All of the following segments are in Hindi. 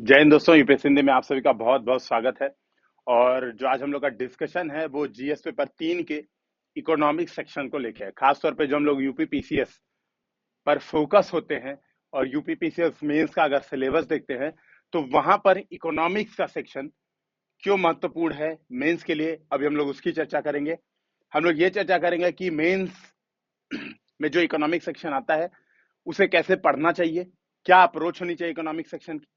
जय हिंद दोस्तों, यूपीएससी हिंदी में आप सभी का बहुत बहुत स्वागत है। और जो आज हम लोग का डिस्कशन है वो जीएस पेपर 3 के इकोनॉमिक सेक्शन को लेके है। खासतौर पे जो हम लोग यूपी पीसीएस पर फोकस होते हैं और यूपी पीसीएस मेंस का अगर सिलेबस देखते हैं तो वहां पर इकोनॉमिक्स का सेक्शन क्यों महत्वपूर्ण है मेंस के लिए, अभी हम लोग उसकी चर्चा करेंगे। हम लोग ये चर्चा करेंगे कि मेंस में जो इकोनॉमिक सेक्शन आता है उसे कैसे पढ़ना चाहिए, क्या अप्रोच होनी चाहिए इकोनॉमिक सेक्शन की।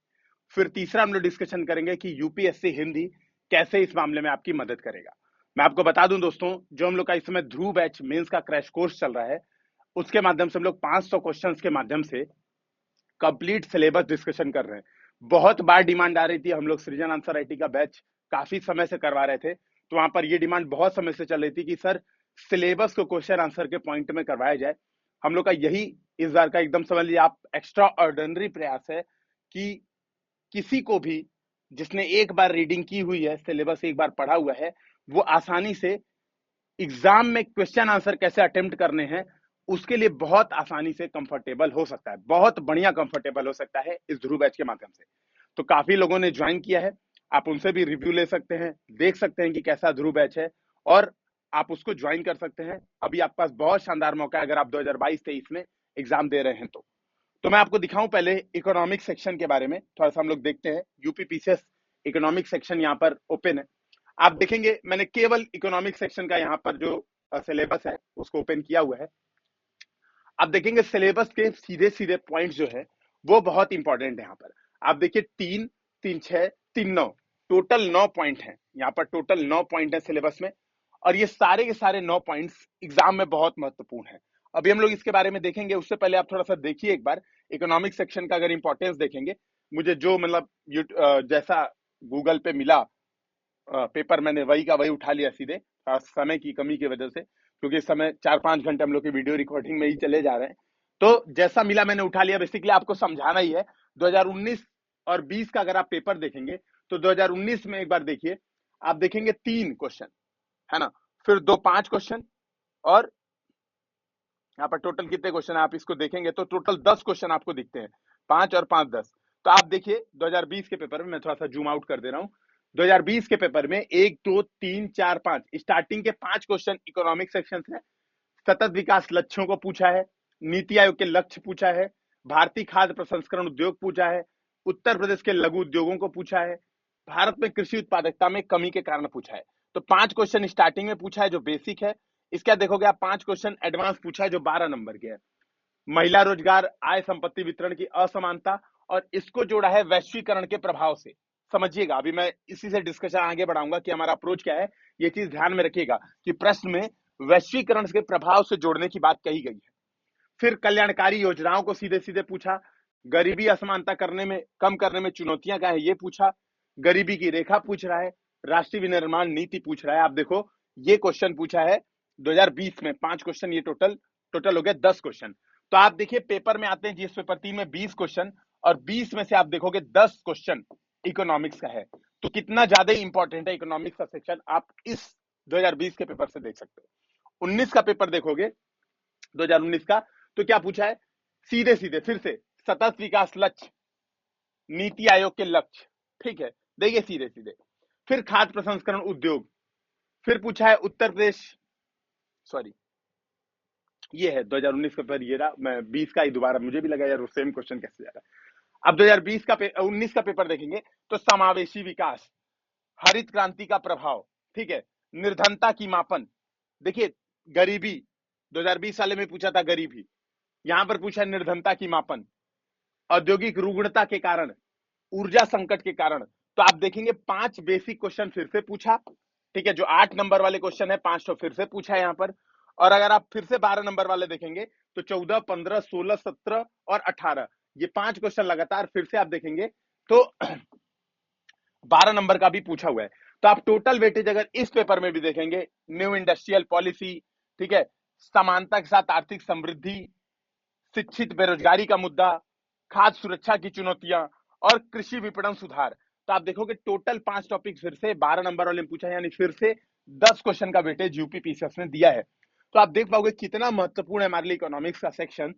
फिर तीसरा हम लोग डिस्कशन करेंगे कि यूपीएससी हिंदी कैसे इस मामले में आपकी मदद करेगा। मैं आपको बता दूं दोस्तों, जो हम लोग का इस समय ध्रुव बैच मेंस का क्रैश कोर्स चल रहा है उसके माध्यम से हम लोग 500 क्वेश्चंस के माध्यम से कंप्लीट सिलेबस डिस्कशन कर रहे हैं। बहुत बार डिमांड आ रही थी, हम लोग सृजन आंसर राइटिंग का बैच काफी समय से करवा रहे थे, तो वहां पर ये डिमांड बहुत समय से चल रही थी कि सर सिलेबस को क्वेश्चन आंसर के पॉइंट में करवाया जाए। हम लोग का यही इस बार का एकदम समझ लीजिए आप एक्स्ट्रा ऑर्डिनरी प्रयास है कि किसी को भी जिसने एक बार रीडिंग की हुई है, सिलेबस एक बार पढ़ा हुआ है, वो आसानी से एग्जाम में क्वेश्चन आंसर कैसे अटेम्प्ट करने हैं उसके लिए बहुत आसानी से कंफर्टेबल हो सकता है, बहुत बढ़िया कंफर्टेबल हो सकता है इस ध्रुव बैच के माध्यम से। तो काफी लोगों ने ज्वाइन किया है, आप उनसे भी रिव्यू ले सकते हैं, देख सकते हैं कि कैसा ध्रुव बैच है और आप उसको ज्वाइन कर सकते हैं। अभी आपके पास बहुत शानदार मौका है अगर आप 2022-23 में एग्जाम दे रहे हैं तो मैं आपको दिखाऊं पहले इकोनॉमिक सेक्शन के बारे में थोड़ा सा हम लोग देखते हैं। यूपी पीसीएस इकोनॉमिक सेक्शन यहाँ पर ओपन है, आप देखेंगे मैंने केवल इकोनॉमिक सेक्शन का यहाँ पर जो सिलेबस है उसको ओपन किया हुआ है। आप देखेंगे सिलेबस के सीधे सीधे पॉइंट जो है वो बहुत इंपॉर्टेंट है। यहाँ पर आप देखिए 3, 3, 6, 3, 9 टोटल 9 पॉइंट है। यहाँ पर टोटल 9 पॉइंट है सिलेबस में और ये सारे के सारे 9 पॉइंट्स एग्जाम में बहुत महत्वपूर्ण है। अभी हम लोग इसके बारे में देखेंगे, उससे पहले आप थोड़ा सा देखिए एक बार इकोनॉमिक सेक्शन का अगर इंपॉर्टेंस देखेंगे। मुझे जो मतलब जैसा गूगल पे मिला पेपर, मैंने वही का वही उठा लिया सीधे, समय की कमी की वजह से, क्योंकि इस समय 4-5 घंटे हम लोग की वीडियो रिकॉर्डिंग में ही चले जा रहे हैं। तो जैसा मिला मैंने उठा लिया, बेसिकली आपको समझाना ही है। 2019 और 20 का अगर आप पेपर देखेंगे तो 2019 में एक बार देखिए, आप देखेंगे 3 क्वेश्चन है ना, फिर 2 5 क्वेश्चन और यहाँ पर टोटल कितने क्वेश्चन है आप इसको देखेंगे तो टोटल 10 क्वेश्चन आपको दिखते हैं, 5 और 5 10। तो आप देखिए 2020 के पेपर में, मैं थोड़ा सा जूम आउट कर दे रहा हूँ, 2020 के पेपर में 1 2 3 4 5 स्टार्टिंग के 5 क्वेश्चन इकोनॉमिक सेक्शन से सतत विकास लक्ष्यों को पूछा है, नीति आयोग के लक्ष्य पूछा है, भारतीय खाद्य प्रसंस्करण उद्योग पूछा है, उत्तर प्रदेश के लघु उद्योगों को पूछा है, भारत में कृषि उत्पादकता में कमी के कारण पूछा है। तो 5 क्वेश्चन स्टार्टिंग में पूछा है जो बेसिक है। इसका देखोगे आप 5 क्वेश्चन एडवांस पूछा है जो 12 नंबर के है। महिला रोजगार आय संपत्ति वितरण की असमानता और इसको जोड़ा है वैश्वीकरण के प्रभाव से। समझिएगा, अभी मैं इसी से डिस्कशन आगे बढ़ाऊंगा कि हमारा अप्रोच क्या है। ये चीज ध्यान में रखिएगा कि प्रश्न में वैश्वीकरण के प्रभाव से जोड़ने की बात कही गई है। फिर कल्याणकारी योजनाओं को सीधे सीधे पूछा, गरीबी असमानता करने में कम करने में चुनौतियां क्या है ये पूछा, गरीबी की रेखा पूछ रहा है, राष्ट्रीय विनिर्माण नीति पूछ रहा है। आप देखो ये क्वेश्चन पूछा है 2020 में 5 क्वेश्चन, ये टोटल टोटल हो गया 10 क्वेश्चन। तो आप देखिए पेपर में आते हैं जीएस पेपर 3 में 20 क्वेश्चन और 20 में से आप देखोगे 10 क्वेश्चन इकोनॉमिक्स का है। तो कितना ज्यादा इंपॉर्टेंट है इकोनॉमिक्स का सेक्शन, आप इस 2020 के पेपर से देख सकते हो। 19 का पेपर देखोगे 2019 का, तो क्या पूछा है, सीधे सीधे फिर से सतत विकास लक्ष्य, नीति आयोग के लक्ष्य, ठीक है, देखिए सीधे सीधे। फिर खाद्य प्रसंस्करण उद्योग, फिर पूछा है उत्तर प्रदेश, सॉरी ये है 2019 का पेपर, ये रहा। मैं 20 का ही दोबारा, मुझे भी लगा यार वो सेम क्वेश्चन कैसे जा रहा है। अब 2020 का 19 का पेपर देखेंगे तो समावेशी विकास, हरित क्रांति का प्रभाव, ठीक है, निर्धनता की मापन, देखिए गरीबी 2020 वाले में पूछा था गरीबी, यहां पर पूछा है निर्धनता की मापन, औद्योगिक रुग्णता के कारण, ऊर्जा संकट के कारण। तो आप देखेंगे 5 बेसिक क्वेश्चन फिर से पूछा, ठीक है, जो 8 नंबर वाले क्वेश्चन है 5 तो फिर से पूछा है यहाँ पर। और अगर आप फिर से 12 नंबर वाले देखेंगे तो 14 15 16 17 और 18, ये 5 क्वेश्चन लगातार फिर से आप देखेंगे तो 12 नंबर का भी पूछा हुआ है। तो आप टोटल वेटेज अगर इस पेपर में भी देखेंगे, न्यू इंडस्ट्रियल पॉलिसी, ठीक है, समानता के साथ आर्थिक समृद्धि, शिक्षित बेरोजगारी का मुद्दा, खाद्य सुरक्षा की चुनौतियां और कृषि विपणन सुधार। तो आप देखोगे टोटल 5 टॉपिक फिर से 12 नंबर वाले में पूछा है, यानी फिर से 10 क्वेश्चन का वेटेज यूपी पीसीएस ने दिया है। तो आप देख पाओगे कितना महत्वपूर्ण है हमारे लिए इकोनॉमिक्स का सेक्शन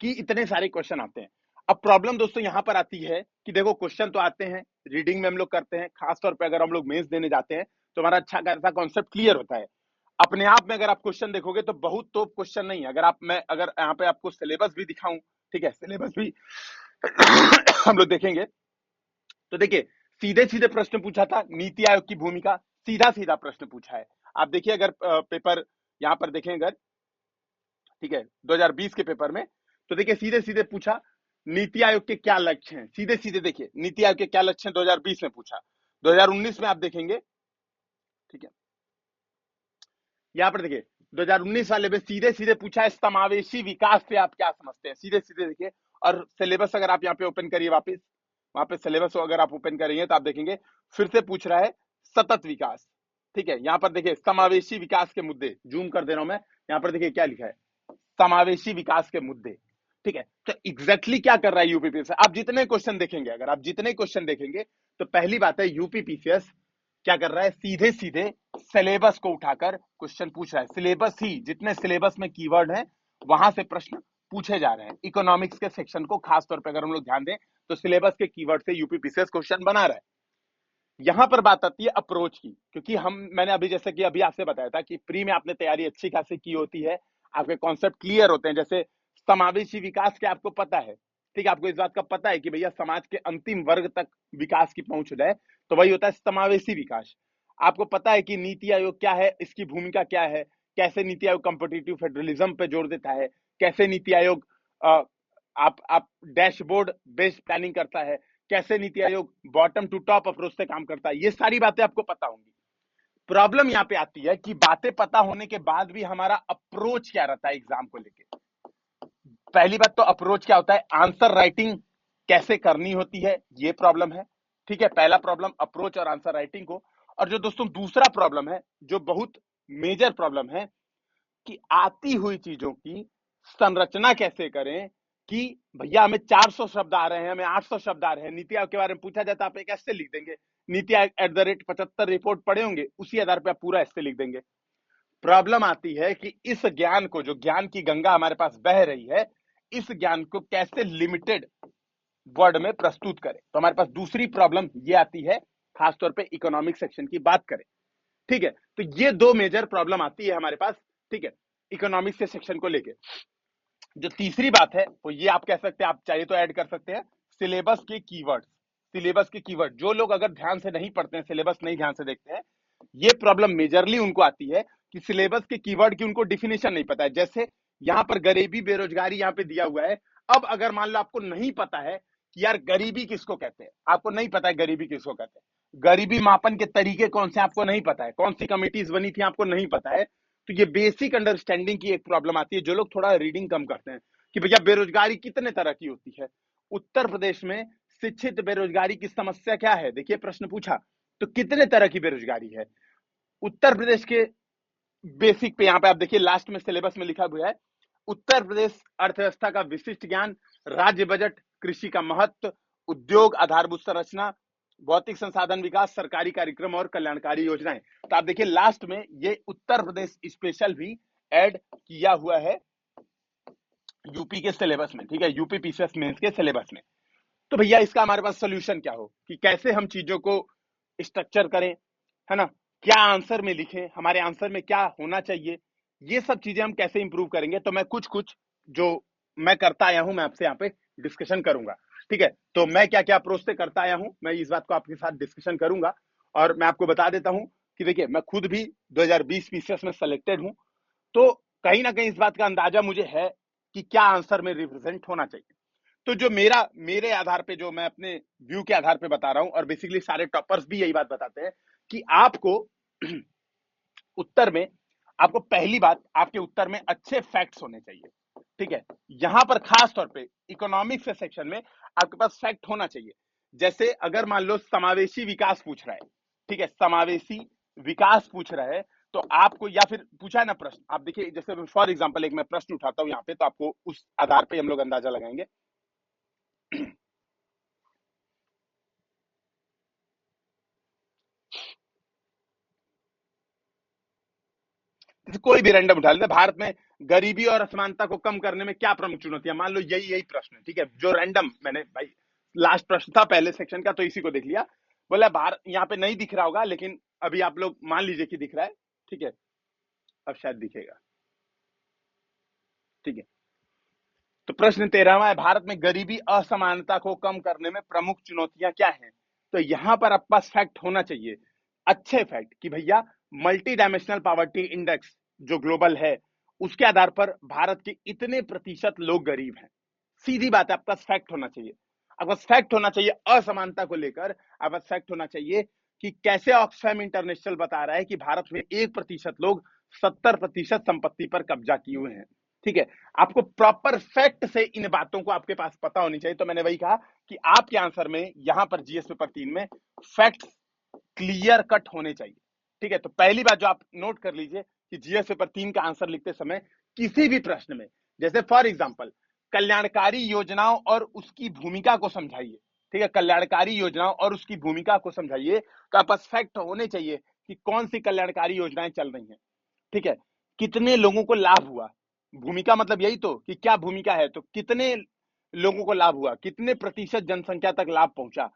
कि इतने सारे क्वेश्चन आते हैं। अब प्रॉब्लम दोस्तों यहां पर आती है कि देखो क्वेश्चन तो आते हैं, रीडिंग में हम लोग करते हैं, खासतौर पे अगर हम लोग मेंस देने जाते हैं तो हमारा अच्छा खासा कॉन्सेप्ट क्लियर होता है। अपने आप में अगर आप क्वेश्चन देखोगे तो बहुत तो क्वेश्चन नहीं है। अगर यहाँ पे आपको सिलेबस भी दिखाऊं, ठीक है, सिलेबस भी हम लोग देखेंगे तो देखिए सीधे सीधे प्रश्न पूछा था, नीति आयोग की भूमिका, सीधा सीधा प्रश्न पूछा है। आप देखिए अगर पेपर यहाँ पर देखें अगर, ठीक है, 2020 के पेपर में, तो देखिए सीधे सीधे पूछा नीति आयोग के क्या लक्ष्य हैं, सीधे सीधे देखिए नीति आयोग के क्या लक्ष्य हैं 2020 में पूछा। 2019 में आप देखेंगे, ठीक है, यहाँ पर देखिए 2019 वाले में सीधे सीधे पूछा है समावेशी विकास से आप क्या समझते हैं, सीधे सीधे देखिए। और सिलेबस अगर आप यहाँ पे ओपन करिए वापस, वहां पे सिलेबस अगर आप ओपन करेंगे तो आप देखेंगे फिर से पूछ रहा है सतत विकास, ठीक है। यहाँ पर देखिए समावेशी विकास के मुद्दे, जूम कर दे रहा हूं मैं, यहाँ पर देखिए क्या लिखा है, समावेशी विकास के मुद्दे, ठीक है। तो एग्जैक्टली क्या कर रहा है यूपीपीसीएस, आप जितने क्वेश्चन देखेंगे, अगर आप जितने क्वेश्चन देखेंगे तो पहली बात है यूपीपीसीएस क्या कर रहा है, सीधे सीधे सिलेबस को उठाकर क्वेश्चन पूछ रहा है। सिलेबस ही, जितने सिलेबस में कीवर्ड है वहां से प्रश्न पूछे जा रहे हैं। इकोनॉमिक्स के सेक्शन को खासतौर पर अगर हम लोग ध्यान दें तो सिलेबस के कीवर्ड से यूपीपीसीएस क्वेश्चन बना रहा है। यहां पर बात आती है अप्रोच की, क्योंकि मैंने अभी जैसे कि अभी आपसे बताया था कि प्री में आपने तैयारी अच्छी खासी की होती है, आपके कॉन्सेप्ट क्लियर होते हैं। जैसे समावेशी विकास के आपको पता है, ठीक है, आपको इस बात का पता है कि भैया समाज के अंतिम वर्ग तक विकास की पहुंच हो जाए, तो वही होता है समावेशी विकास। आपको पता है कि नीति आयोग क्या है, इसकी भूमिका क्या है, कैसे नीति आयोग कॉम्पिटिटिव फेडरलिज्म पे जोर देता है, कैसे नीति आयोग आप डैशबोर्ड बेस्ड प्लानिंग करता है, कैसे NITI Aayog bottom to top approach से काम करता है, ये सारी बातें आपको पता होंगी। प्रॉब्लम यहाँ पे आती है कि बातें पता होने के बाद भी हमारा अप्रोच क्या रहता है एग्जाम को लेके। पहली बात तो अप्रोच क्या होता है, आंसर राइटिंग कैसे करनी होती है, ये प्रॉब्लम है, ठीक है। पहला प्रॉब्लम अप्रोच और आंसर राइटिंग को। और जो दोस्तों दूसरा प्रॉब्लम है, जो बहुत मेजर प्रॉब्लम है, कि आती हुई चीजों की संरचना कैसे करें, कि भैया हमें 400 शब्द आ रहे हैं, हमें 800 शब्द आ रहे हैं, नीति आयोग के बारे में पूछा जाता है, आप एक ऐसे लिख देंगे, नीति आयोग @75 रिपोर्ट पढ़े होंगे, उसी आधार पे आप पूरा ऐसे लिख देंगे। प्रॉब्लम आती है कि इस ज्ञान को, जो ज्ञान की गंगा हमारे पास बह रही है, इस ज्ञान को कैसे लिमिटेड वर्ड में प्रस्तुत करें। तो हमारे पास दूसरी प्रॉब्लम ये आती है, खासतौर पे इकोनॉमिक सेक्शन की बात करें, ठीक है। तो ये दो मेजर प्रॉब्लम आती है हमारे पास, ठीक है, इकोनॉमिक्स के सेक्शन को लेके। जो तीसरी बात है वो ये आप कह सकते हैं, आप चाहिए तो ऐड कर सकते हैं, सिलेबस के कीवर्ड्स। सिलेबस के कीवर्ड जो लोग अगर ध्यान से नहीं पढ़ते हैं, सिलेबस नहीं ध्यान से देखते हैं, ये प्रॉब्लम मेजरली उनको आती है कि सिलेबस के कीवर्ड की उनको डिफिनेशन नहीं पता है। जैसे यहाँ पर गरीबी बेरोजगारी यहाँ पे दिया हुआ है, अब अगर मान लो आपको नहीं पता है कि यार गरीबी किसको कहते हैं, आपको नहीं पता है गरीबी किसको कहते हैं, गरीबी मापन के तरीके कौन से आपको नहीं पता है, कौन सी कमिटीज बनी थी आपको नहीं पता है, तो ये बेसिक अंडरस्टैंडिंग की एक प्रॉब्लम आती है। जो लोग थोड़ा रीडिंग कम करते हैं कि भैया बेरोजगारी कितने तरह की होती है, उत्तर प्रदेश में शिक्षित बेरोजगारी की समस्या क्या है, देखिए प्रश्न पूछा, तो कितने तरह की बेरोजगारी है उत्तर प्रदेश के बेसिक पे। यहाँ पे आप देखिए लास्ट में सिलेबस में लिखा हुआ है, उत्तर प्रदेश अर्थव्यवस्था का विशिष्ट ज्ञान, राज्य बजट, कृषि का महत्व, उद्योग आधारभूत संरचना, भौतिक संसाधन विकास, सरकारी कार्यक्रम और कल्याणकारी योजनाएं। तो आप देखिए लास्ट में ये उत्तर प्रदेश स्पेशल भी ऐड किया हुआ है यूपी के सिलेबस में, ठीक है, यूपी पीसीएस मेंस के सिलेबस में। तो भैया इसका हमारे पास सोल्यूशन क्या हो, कि कैसे हम चीजों को स्ट्रक्चर करें, है ना, क्या आंसर में लिखें, हमारे आंसर में क्या होना चाहिए, ये सब चीजें हम कैसे इंप्रूव करेंगे। तो मैं कुछ कुछ जो मैं करता आया हूं मैं आपसे यहाँ पे डिस्कशन करूंगा, ठीक है। तो मैं क्या क्या अप्रोच से करता आया हूं, मैं इस बात को आपके साथ डिस्कशन करूंगा। और मैं आपको बता देता हूं कि देखिए मैं खुद भी 2020 पीसीएस में सेलेक्टेड हूं, तो कहीं ना कहीं इस बात का अंदाजा मुझे है कि क्या आंसर में रिप्रेजेंट होना चाहिए। तो जो मेरे आधार पे, जो मैं अपने व्यू के आधार पे बता रहा हूं, और बेसिकली सारे टॉपर्स भी यही बात बताते हैं कि आपको उत्तर में, आपको पहली बात, आपके उत्तर में अच्छे फैक्ट्स होने चाहिए, ठीक है। यहां पर खास तौर पे इकोनॉमिक्स के सेक्शन में आपके पास फैक्ट होना चाहिए। जैसे अगर मान लो समावेशी विकास पूछ रहा है, ठीक है, समावेशी विकास पूछ रहा है, तो आपको, या फिर पूछा है ना प्रश्न, आप देखिए जैसे फॉर एग्जांपल एक मैं प्रश्न उठाता हूं यहाँ पे, तो आपको उस आधार पे हम लोग अंदाजा लगाएंगे। कोई भी रैंडम उठा लेते, भारत में गरीबी और असमानता को कम करने में क्या प्रमुख चुनौतियां, मान लो यही प्रश्न है, ठीक है, जो रैंडम मैंने भाई लास्ट प्रश्न था पहले सेक्शन का, तो इसी को देख लिया। बोला भारत, यहाँ पे नहीं दिख रहा होगा लेकिन अभी आप लोग मान लीजिए कि दिख रहा है, ठीक है, अब शायद दिखेगा, ठीक है। तो प्रश्न 13वां है, भारत में गरीबी असमानता को कम करने में प्रमुख चुनौतियां क्या हैं? तो यहां पर आपके पास फैक्ट होना चाहिए, अच्छे फैक्ट, कि भैया मल्टी डायमेंशनल पॉवर्टी इंडेक्स जो ग्लोबल है, उसके आधार पर भारत के इतने प्रतिशत लोग गरीब हैं। सीधी बात है, आपके पास फैक्ट होना चाहिए। आपके पास फैक्ट होना चाहिए असमानता को लेकर, आपके पास फैक्ट होना चाहिए कि कैसे ऑक्सफैम इंटरनेशनल बता रहा है कि भारत में 1% लोग 70% संपत्ति पर कब्जा किए हुए हैं, ठीक है। आपको प्रॉपर फैक्ट से इन बातों को आपके पास पता होनी चाहिए। तो मैंने वही कहा कि आपके आंसर में यहां पर जीएस पेपर 3 में फैक्ट्स क्लियर कट होने चाहिए, ठीक है। तो पहली बात जो आप नोट कर लीजिए कि जीएस पेपर 3 का आंसर लिखते समय किसी भी प्रश्न में, जैसे फॉर एग्जांपल कल्याणकारी योजनाओं और उसकी भूमिका को समझाइए, ठीक है, कल्याणकारी योजनाओं और उसकी भूमिका को समझाइए, तो आपके पास फैक्ट होने चाहिए कि कौन सी कल्याणकारी योजनाएं चल रही हैं, ठीक है, कितने लोगों को लाभ हुआ। भूमिका मतलब यही तो कि क्या भूमिका है, तो कितने लोगों को लाभ हुआ, कितने प्रतिशत जनसंख्या तक लाभ पहुंचा,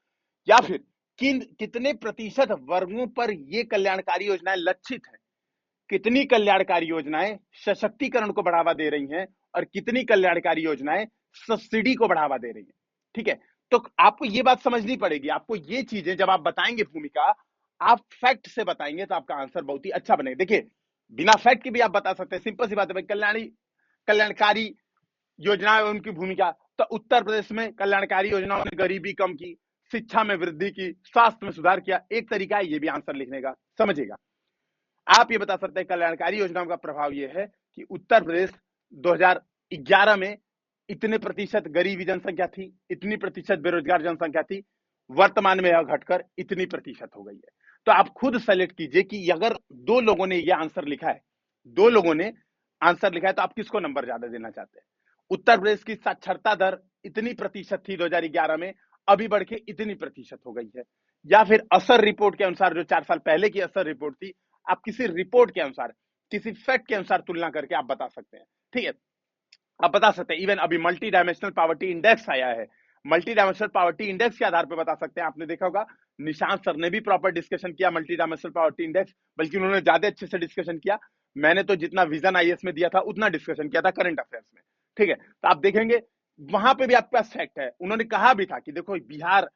या फिर कितने प्रतिशत वर्गों पर ये कल्याणकारी योजनाएं लक्षित हैं, कितनी कल्याणकारी योजनाएं सशक्तिकरण को बढ़ावा दे रही हैं और कितनी कल्याणकारी योजनाएं सब्सिडी को बढ़ावा दे रही हैं, ठीक है। तो आपको ये बात समझनी पड़ेगी, आपको ये चीजें जब आप बताएंगे भूमिका, आप फैक्ट से बताएंगे तो आपका आंसर बहुत ही अच्छा बनेगा। देखिए बिना फैक्ट के भी आप बता सकते हैं, सिंपल सी बात है भाई, कल्याणकारी योजनाएं उनकी भूमिका, तो उत्तर प्रदेश में कल्याणकारी योजनाओं ने गरीबी कम की, शिक्षा में वृद्धि की, स्वास्थ्य में सुधार किया, एक तरीका है ये भी आंसर लिखने का, समझिएगा। आप ये बता सकते हैं कल्याणकारी योजनाओं का प्रभाव ये है कि उत्तर प्रदेश 2011 में इतने प्रतिशत गरीबी जनसंख्या थी, इतनी प्रतिशत बेरोजगार जनसंख्या थी, वर्तमान में यह घटकर इतनी प्रतिशत हो गई है। तो आप खुद सेलेक्ट कीजिए कि अगर दो लोगों ने यह आंसर लिखा है, दो लोगों ने आंसर लिखा है, तो आप किसको नंबर ज्यादा देना चाहते हैं? उत्तर प्रदेश की साक्षरता दर इतनी प्रतिशत थी 2011 में, अभी बढ़ के इतनी प्रतिशत हो गई है, या फिर असर रिपोर्ट के अनुसार जो 4 साल पहले की असर रिपोर्ट थी, आप किसी रिपोर्ट के अनुसार, किसी फैक्ट के अनुसार तुलना करके आप बता सकते हैं, ठीक है। आप बता सकते हैं, इवन अभी मल्टी डायमेंशनल पॉवर्टी इंडेक्स आया है, मल्टी डायमेंशनल पॉवर्टी इंडेक्स के आधार पर बता सकते हैं। आपने देखा होगा निशांत सर ने भी प्रॉपर डिस्कशन किया मल्टी डायमेंशनल पॉवर्टी इंडेक्स, बल्कि उन्होंने ज्यादा अच्छे से डिस्कशन किया। मैंने तो जितना विजन आईएएस में दिया था उतना डिस्कशन किया था करंट अफेयर्स में, ठीक है। तो आप देखेंगे वहां पे भी आपके पास फैक्ट है, उन्होंने कहा भी था कि देखो बिहार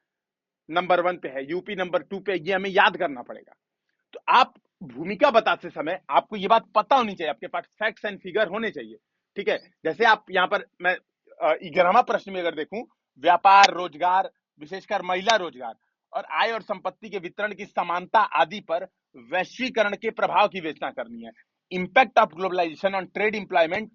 नंबर 1 पे है, यूपी नंबर 2 पे, ये हमें याद करना पड़ेगा। तो आप भूमिका बताते समय आपको ये बात पता होनी चाहिए, आपके पास फैक्ट्स एंड फिगर होने चाहिए, ठीक है। जैसे आप यहाँ पर, मैं 11वां प्रश्न में अगर देखूं, व्यापार, रोजगार, विशेषकर महिला रोजगार और आय और संपत्ति के वितरण की समानता आदि पर वैश्वीकरण के प्रभाव की विवेचना करनी है। Impact of globalisation on trade employment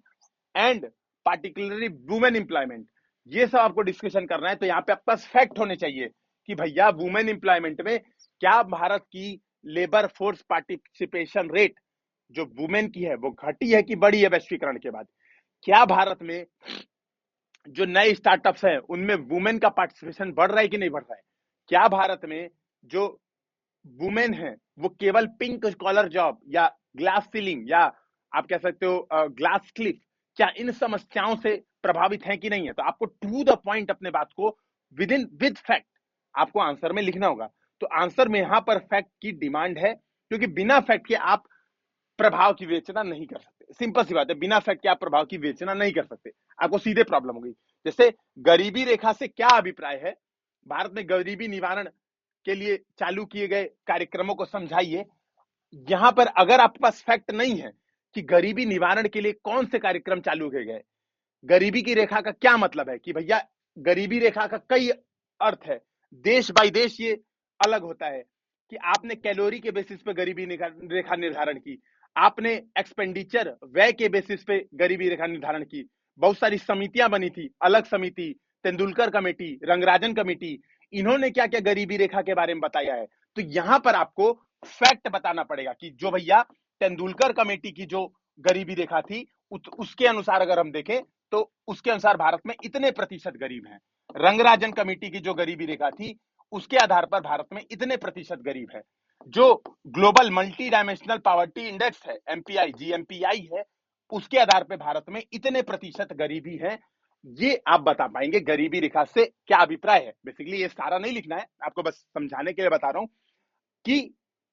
and particularly women employment, ये सब आपको डिस्कशन करना है। तो यहाँ पे आपके पास फैक्ट होने चाहिए कि भैया वुमेन एम्प्लॉयमेंट में क्या भारत की लेबर फोर्स पार्टिसिपेशन रेट जो वुमेन की है वो घटी है कि बढ़ी है वैश्वीकरण के बाद, क्या भारत में जो नए स्टार्टअप्स हैं उनमें वुमेन का पार्टिसिपेशन बढ़ रहा है कि नहीं बढ़ रहा है, क्या भारत में जो वुमेन है वो केवल पिंक कॉलर जॉब या ग्लास सीलिंग या आप कह सकते हो ग्लास क्लिफ, क्या इन समस्याओं से प्रभावित है कि नहीं है। तो आपको टू द पॉइंट अपने बात को विद फैक्ट आपको आंसर में लिखना होगा। तो आंसर में यहां पर फैक्ट की डिमांड है, क्योंकि बिना फैक्ट के आप प्रभाव की विवेचना नहीं कर सकते, सिंपल सी बात है, बिना फैक्ट के आप प्रभाव की विवेचना नहीं कर सकते, आपको सीधे प्रॉब्लम होगी। जैसे गरीबी रेखा से क्या अभिप्राय है, भारत में गरीबी निवारण के लिए चालू किए गए कार्यक्रमों को समझाइए। यहां पर अगर आपके पास फैक्ट नहीं है कि गरीबी निवारण के लिए कौन से कार्यक्रम चालू किए गए, गरीबी की रेखा का क्या मतलब है कि भैया गरीबी रेखा का कई अर्थ है, देश बाय देश ये अलग होता है कि आपने कैलोरी के बेसिस पे गरीबी रेखा निर्धारण की, आपने एक्सपेंडिचर व्यय के बेसिस पे गरीबी रेखा निर्धारण की, बहुत सारी समितियां बनी थी, अलग समिति, तेंदुलकर कमेटी, रंगराजन कमेटी, इन्होंने क्या क्या गरीबी रेखा के बारे में बताया है। तो यहां पर आपको फैक्ट बताना पड़ेगा कि जो भैया तेंदुलकर कमेटी की जो गरीबी रेखा थी उसके अनुसार अगर हम देखें तो उसके अनुसार भारत में इतने प्रतिशत गरीब हैं, रंगराजन कमेटी की जो गरीबी रेखा थी उसके आधार पर भारत में इतने प्रतिशत गरीब है, जो global multi dimensional poverty index है एमपीआई जीएमपीआई है उसके आधार पे भारत में इतने प्रतिशत गरीबी है, ये आप बता पाएंगे। गरीबी रेखा से क्या अभिप्राय है, बेसिकली ये सारा नहीं लिखना है, आपको बस समझाने के लिए बता रहा हूं कि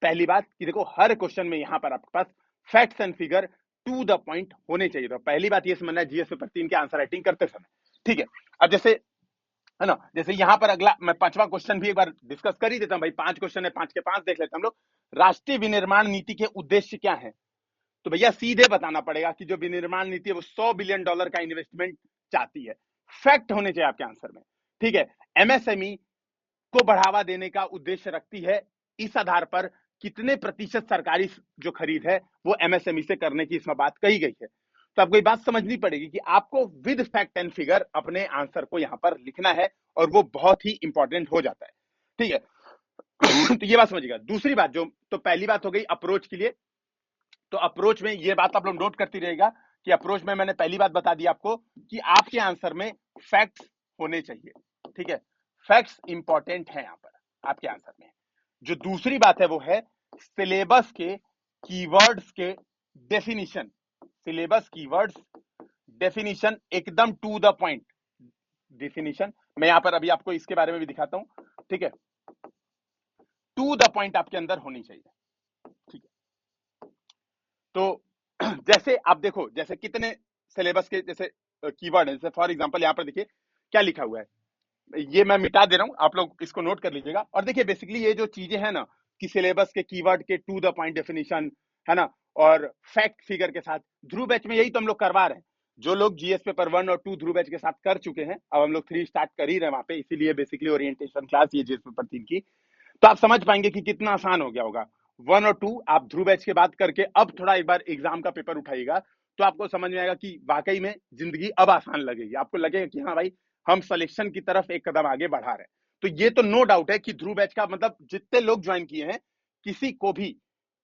पहली बात कि देखो हर क्वेश्चन में यहां पर आपके पास facts and figure to the point होने चाहिए। तो पहली बात ये समझना है जीएस पेपर 3 के आंसर राइटिंग करते समय, ठीक है। अब जैसे है ना, जैसे यहां पर अगला मैं पांचवा क्वेश्चन भी एक बार डिस्कस कर ही देता हूं भाई, 5 क्वेश्चन है, 5 के 5 देख लेते हैं हम लोग। राष्ट्रीय विनिर्माण नीति के उद्देश्य क्या है? तो भैया सीधे बताना पड़ेगा कि जो विनिर्माण नीति है वो $100 बिलियन का इन्वेस्टमेंट चाहती है। फैक्ट होने चाहिए आपके आंसर में, ठीक है। एमएसएमई को बढ़ावा देने का उद्देश्य रखती है, इस आधार पर कितने प्रतिशत सरकारी जो खरीद है वो एमएसएमई से करने की इसमें बात कही गई है। तो आपको ये बात समझनी पड़ेगी कि आपको विद फैक्ट एंड फिगर अपने आंसर को यहां पर लिखना है, और वो बहुत ही इंपॉर्टेंट हो जाता है, ठीक है। तो ये बात समझिएगा। दूसरी बात जो, तो पहली बात हो गई अप्रोच के लिए। तो अप्रोच में ये बात आप लोग नोट करती रहेगा कि अप्रोच में मैंने पहली बात बता दी आपको कि आपके आंसर में फैक्ट्स होने चाहिए, ठीक है। फैक्ट्स इंपॉर्टेंट है यहां पर आपके आंसर में। जो दूसरी बात है वो है सिलेबस के कीवर्ड्स के डेफिनेशन। सिलेबस कीवर्ड्स डेफिनेशन एकदम टू द पॉइंट डेफिनेशन। मैं यहां पर अभी आपको इसके बारे में भी दिखाता हूं, ठीक है। टू द पॉइंट आपके अंदर होनी चाहिए, ठीक है। तो जैसे आप देखो, जैसे कितने सिलेबस के जैसे कीवर्ड है, जैसे फॉर एग्जांपल यहां पर देखिए क्या लिखा हुआ है, ये मैं मिटा दे रहा हूं, आप लोग इसको नोट कर लीजिएगा। और देखिए बेसिकली ये जो चीजें हैं ना कि सिलेबस के कीवर्ड के टू द पॉइंट डेफिनेशन है ना, और फैक्ट फिगर के साथ, ध्रुव बैच में यही तो हम लोग करवा रहे हैं। जो लोग जीएस पेपर 1 और 2 ध्रुव बैच के साथ कर चुके हैं, अब हम लोग 3 स्टार्ट कर ही रहे हैं वहां पे, इसीलिए बेसिकली ओरिएंटेशन क्लास ये जीएस पेपर 3 की। तो आप समझ पाएंगे कि कितना आसान हो गया होगा। 1 और 2 आप ध्रुव बैच के बाद करके अब थोड़ा एक बार एग्जाम का पेपर उठाइएगा, तो आपको समझ में आएगा कि वाकई में जिंदगी अब आसान लगेगी। आपको लगेगा कि हाँ भाई हम सिलेक्शन की तरफ एक कदम आगे बढ़ा रहे हैं। तो ये तो नो डाउट है कि ध्रुव बैच का मतलब जितने लोग ज्वाइन किए हैं, किसी को भी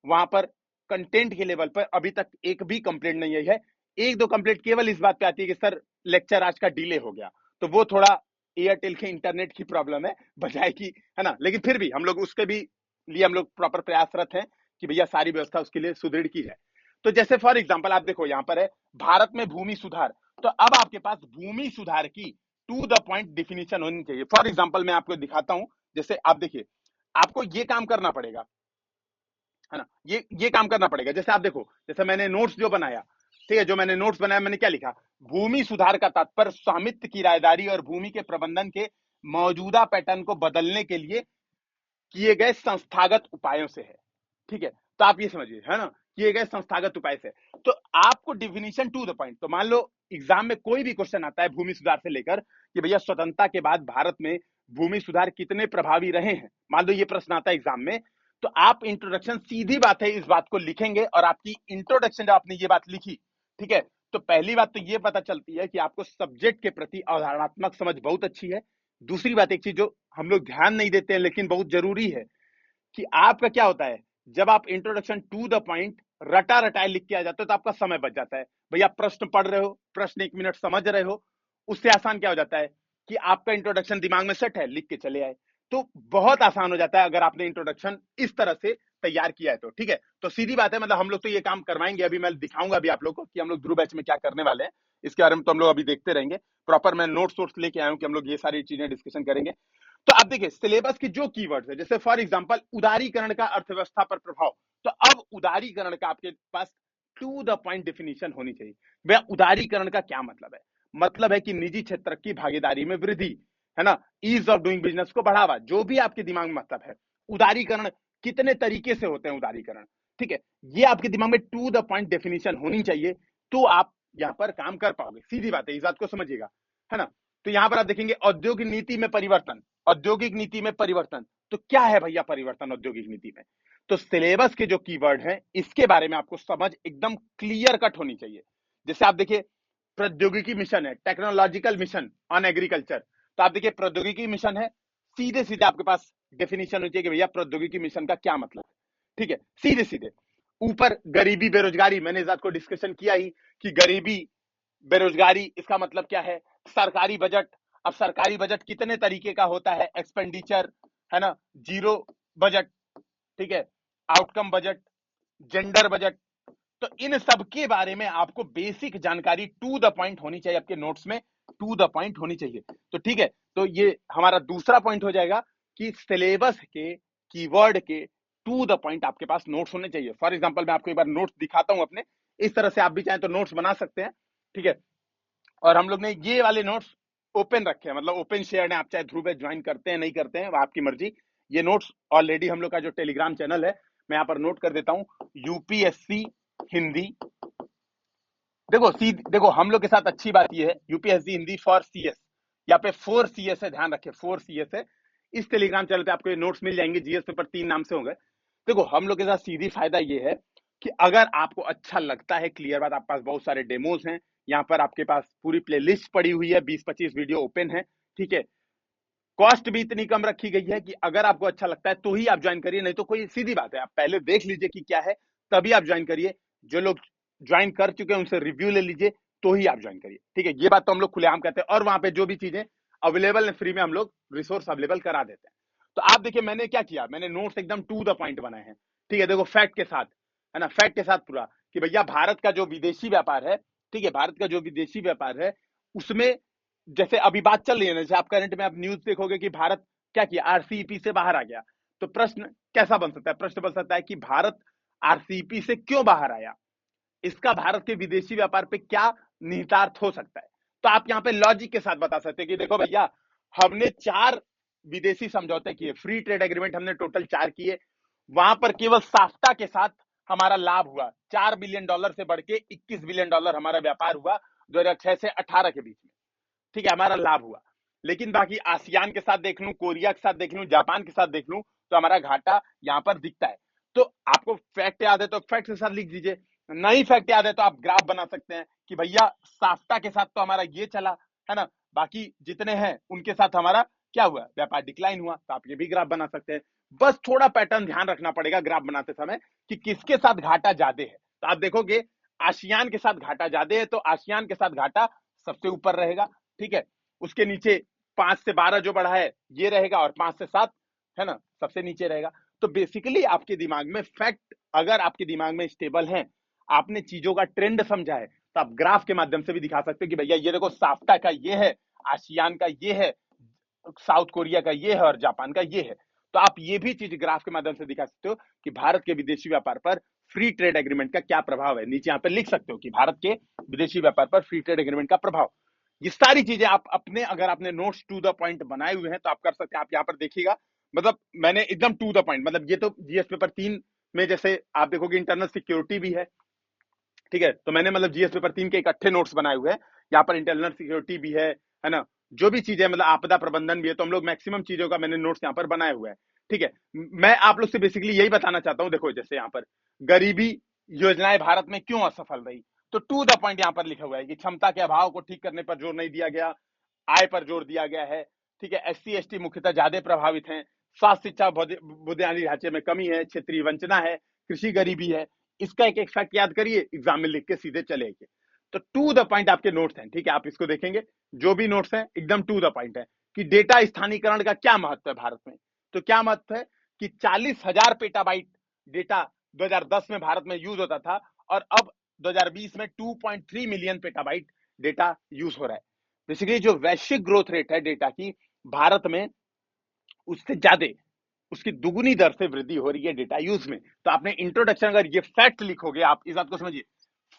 वहां पर कंटेंट के लेवल पर अभी तक एक भी कंप्लेंट नहीं आई है। एक दो कंप्लेंट केवल इस बात पे आती है कि सर लेक्चर आज का डिले हो गया, तो वो थोड़ा एयरटेल के इंटरनेट की प्रॉब्लम है, बजाय की, है ना। लेकिन फिर भी हम लोग उसके भी लिए हम लोग प्रॉपर प्रयासरत हैं कि भैया सारी व्यवस्था उसके लिए सुदृढ़ की जाए। तो जैसे फॉर एग्जांपल आप देखो यहाँ पर है भारत में भूमि सुधार, तो अब आपके पास भूमि सुधार की टू द पॉइंट डिफिनीशन होनी चाहिए। फॉर एग्जांपल मैं आपको दिखाता हूं, जैसे आप देखिए आपको ये काम करना पड़ेगा, है ना, ये काम करना पड़ेगा। जैसे आप देखो, जैसे मैंने नोट्स जो बनाया, ठीक है, जो मैंने नोट्स बनाया, मैंने क्या लिखा, भूमि सुधार का तात्पर्य स्वामित्व की रायदारी और भूमि के प्रबंधन के मौजूदा पैटर्न को बदलने के लिए किए गए संस्थागत उपायों से है, ठीक है। तो आप ये समझिए, है ना, किए गए संस्थागत उपाय से। तो आपको डिफिनीशन टू द पॉइंट, तो मान लो एग्जाम में कोई भी क्वेश्चन आता है भूमि सुधार से लेकर कि भैया स्वतंत्रता के बाद भारत में भूमि सुधार कितने प्रभावी रहे हैं, मान लो ये प्रश्न आता है एग्जाम में, तो आप इंट्रोडक्शन, सीधी बात है, इस बात को लिखेंगे और आपकी इंट्रोडक्शन जब आपने ये बात लिखी, ठीक है, तो पहली बात तो ये पता चलती है कि आपको सब्जेक्ट के प्रति अवधारणात्मक समझ बहुत अच्छी है। दूसरी बात, एक चीज जो हम लोग ध्यान नहीं देते हैं लेकिन बहुत जरूरी है, कि आपका क्या होता है, जब आप इंट्रोडक्शन टू द पॉइंट रटा रटाए लिख के आ जाते हो तो आपका समय बच जाता है। भैया प्रश्न पढ़ रहे हो, प्रश्न 1 मिनट समझ रहे हो, उससे आसान क्या हो जाता है कि आपका इंट्रोडक्शन दिमाग में सेट है, लिख के चले आए, तो बहुत आसान हो जाता है अगर आपने इंट्रोडक्शन इस तरह से तैयार किया है तो, ठीक है। तो सीधी बात है, मतलब हम लोग तो ये काम करवाएंगे, अभी मैं दिखाऊंगा अभी आप लोग को कि हम लोग ध्रुव बैच में क्या करने वाले हैं, इसके बारे में तो हम लोग अभी देखते रहेंगे। प्रॉपर मैं नोट्स वोट्स लेके आया हूं कि हम लोग ये सारी चीजें डिस्कशन करेंगे। तो आप देखिए सिलेबस की जो कीवर्ड्स है, जैसे फॉर एग्जांपल उदारीकरण का अर्थव्यवस्था पर प्रभाव, तो अब उदारीकरण का आपके पास टू द पॉइंट डिफिनीशन होनी चाहिए। भैया उदारीकरण का क्या मतलब है? मतलब है कि निजी क्षेत्र की भागीदारी में वृद्धि, है ना, ईज ऑफ डूइंग बिजनेस को बढ़ावा, जो भी आपके दिमाग में मतलब है। उदारीकरण कितने तरीके से होते हैं उदारीकरण, ठीक है, ये आपके दिमाग में टू द पॉइंट डेफिनेशन होनी चाहिए, तो आप यहां पर काम कर पाओगे। सीधी बात है, इस बात को समझिएगा, है ना। तो यहां पर आप देखेंगे औद्योगिक नीति में परिवर्तन, औद्योगिक नीति में परिवर्तन, तो क्या है भैया परिवर्तन औद्योगिक नीति में? तो सिलेबस के जो कीवर्ड हैं इसके बारे में आपको समझ एकदम क्लियर कट होनी चाहिए। जैसे आप देखिए प्रौद्योगिकी मिशन है, टेक्नोलॉजिकल मिशन ऑन एग्रीकल्चर, तो आप देखिए प्रौद्योगिकी मिशन है, सीधे सीधे आपके पास डेफिनेशन होनी चाहिए कि भैया प्रौद्योगिकी मिशन का क्या मतलब है, ठीक है, सीधे सीधे। ऊपर गरीबी बेरोजगारी, मैंने इस बात को डिस्कशन किया ही कि गरीबी बेरोजगारी इसका मतलब क्या है। सरकारी बजट, अब सरकारी बजट कितने तरीके का होता है, एक्सपेंडिचर, है ना, जीरो बजट, ठीक है, आउटकम बजट, जेंडर बजट, तो इन सब के बारे में आपको बेसिक जानकारी टू द पॉइंट होनी चाहिए, आपके नोट्स में टू द पॉइंट होनी चाहिए। तो ठीक है, तो ये हमारा दूसरा पॉइंट हो जाएगा कि सिलेबस के कीवर्ड के टू द पॉइंट आपके पास नोट्स होने चाहिए। फॉर एग्जांपल मैं आपको एक बार नोट्स दिखाता हूं अपने, इस तरह से आप भी चाहें तो नोट्स बना सकते हैं, ठीक है। और हम लोग ने ये वाले नोट्स ओपन रखे हैं, मतलब ओपन शेयर है, आप चाहे थ्रू पे ज्वाइन करते हैं नहीं करते हैं वो आपकी मर्जी। ये नोट्स ऑलरेडी हम लोग का जो टेलीग्राम चैनल है, मैं यहाँ पर नोट कर देता हूँ, यूपीएससी हिंदी। देखो हम लोग के साथ अच्छी बात ये है, यूपीएससी हिंदी फॉर सीएस, यहाँ पे 4 CS है, ध्यान रखिए 4 CS है। इस टेलीग्राम चैनल पे आपको ये नोट्स मिल जाएंगे, जीएस पेपर 3 नाम से होंगे। देखो हम लोग के साथ सीधी फायदा ये है कि अगर आपको अच्छा लगता है, क्लियर बात, आपके पास बहुत सारे डेमोज हैं, यहाँ पर आपके पास पूरी प्लेलिस्ट पड़ी हुई है, 20-25 वीडियो ओपन है, ठीक है। कॉस्ट भी इतनी कम रखी गई है कि अगर आपको अच्छा लगता है तो ही आप ज्वाइन करिए, नहीं तो कोई सीधी बात है आप पहले देख लीजिए कि क्या है, तभी आप ज्वाइन करिए। जो लोग ज्वाइन कर चुके हैं उनसे रिव्यू ले लीजिए, तो ही आप ज्वाइन करिए, ठीक है। ये बात तो हम लोग खुलेआम कहते हैं, और वहां पे जो भी चीजें अवेलेबल है फ्री में हम लोग रिसोर्स अवेलेबल करा देते हैं। तो आप देखिए मैंने क्या किया, मैंने नोट्स एकदम टू द पॉइंट बनाए हैं, ठीक है। देखो फैक्ट के साथ, है ना, फैक्ट के साथ पूरा, कि भैया भारत का जो विदेशी व्यापार है, ठीक है, भारत का जो विदेशी व्यापार है उसमें जैसे अभी बात चल रही है ना, जैसे आप करंट में आप न्यूज देखोगे कि भारत क्या किया, आरसीईपी से बाहर आ गया। तो प्रश्न कैसा बन सकता है, प्रश्न बन सकता है कि भारत आरसीईपी से क्यों बाहर आया, इसका भारत के विदेशी व्यापार पे क्या निहितार्थ हो सकता है। तो आप यहाँ पे लॉजिक के साथ बता सकते हैं कि देखो भैया हमने 4 विदेशी समझौते किए, फ्री ट्रेड एग्रीमेंट हमने टोटल 4 किए, वहां पर केवल साफ्टा के साथ हमारा लाभ हुआ, $4 बिलियन से बढ़ के $21 बिलियन हमारा व्यापार हुआ 2006 से 18 के बीच में, ठीक है, हमारा लाभ हुआ। लेकिन बाकी आसियान के साथ देख लूं, कोरिया के साथ देख लूं, जापान के साथ देख लूं, तो हमारा घाटा यहाँ पर दिखता है। तो आपको फैक्ट याद है तो फैक्ट के साथ लिख दीजिए, नहीं फैक्ट याद है तो आप ग्राफ बना सकते हैं कि भैया साफ्टा के साथ तो हमारा ये चला, है ना, बाकी जितने हैं उनके साथ हमारा क्या हुआ, व्यापार डिक्लाइन हुआ, तो आप ये भी ग्राफ बना सकते हैं। बस थोड़ा पैटर्न ध्यान रखना पड़ेगा ग्राफ बनाते समय कि किसके साथ घाटा ज्यादा है। तो आप देखोगे आसियान के साथ घाटा ज्यादा है, तो आसियान के साथ घाटा सबसे ऊपर रहेगा, ठीक है। उसके नीचे 5 से 12 जो बढ़ा है ये रहेगा, और 5 से 7, है ना, सबसे नीचे रहेगा। तो बेसिकली आपके दिमाग में फैक्ट अगर आपके दिमाग में स्टेबल है, आपने चीजों का ट्रेंड समझा है, तो आप ग्राफ के माध्यम से भी दिखा सकते हो कि भैया ये देखो साफ्टा का ये है, आसियान का ये है, साउथ कोरिया का ये है, और जापान का ये है। तो आप ये भी चीज ग्राफ के माध्यम से दिखा सकते हो कि भारत के विदेशी व्यापार पर फ्री ट्रेड एग्रीमेंट का क्या प्रभाव है। नीचे यहाँ पे लिख सकते हो कि भारत के विदेशी व्यापार पर फ्री ट्रेड एग्रीमेंट का प्रभाव। ये सारी चीजें आप अपने, अगर आपने नोट्स टू द पॉइंट बनाए हुए हैं तो आप कर सकते हैं। आप यहाँ पर देखिएगा, मतलब मैंने एकदम टू द पॉइंट, मतलब ये तो जीएस पेपर 3 में जैसे आप देखोगे इंटरनल सिक्योरिटी भी है, ठीक है, तो मैंने मतलब जीएस पेपर 3 के इकट्ठे नोट्स बनाए हुए हैं। यहाँ पर इंटरनल सिक्योरिटी भी है ना, जो भी चीजें मतलब आपदा प्रबंधन भी है, तो हम लोग मैक्सिमम चीजों का मैंने नोट्स यहाँ पर बनाए हुए हैं, ठीक है। मैं आप लोग से बेसिकली यही बताना चाहता हूँ, देखो जैसे यहाँ पर गरीबी योजनाएं भारत में क्यों असफल रही, तो टू द पॉइंट यहाँ पर लिखा हुआ है कि क्षमता के अभाव को ठीक करने पर जोर नहीं दिया गया, आय पर जोर दिया गया है, ठीक है। एससी एसटी मुख्यतः ज्यादा प्रभावित हैं, स्वास्थ्य शिक्षा बुनियादी ढांचे में कमी है, क्षेत्रीय वंचना है, कृषि गरीबी है। इसका एक एक फैक्ट याद करिए, एग्जाम में लिख के सीधे चलेंगे। तो टू द पॉइंट आपके नोट्स हैं, ठीक है, आप इसको देखेंगे, जो भी नोट्स हैं एकदम टू द पॉइंट है कि डेटा स्थानीयकरण का क्या महत्व है भारत में। तो क्या महत्व है कि 40,000 पेटाबाइट डेटा 2010 में भारत में यूज होता था, और अब 2020 में 2.3 मिलियन पेटाबाइट डेटा यूज हो रहा है। बेसिकली जो वैश्विक ग्रोथ रेट है डेटा की भारत में, उससे ज्यादा, उसकी दुगुनी दर से वृद्धि हो रही है डेटा यूज में। तो आपने इंट्रोडक्शन, अगर ये फैक्ट लिखोगे, आप इस बात को समझिए,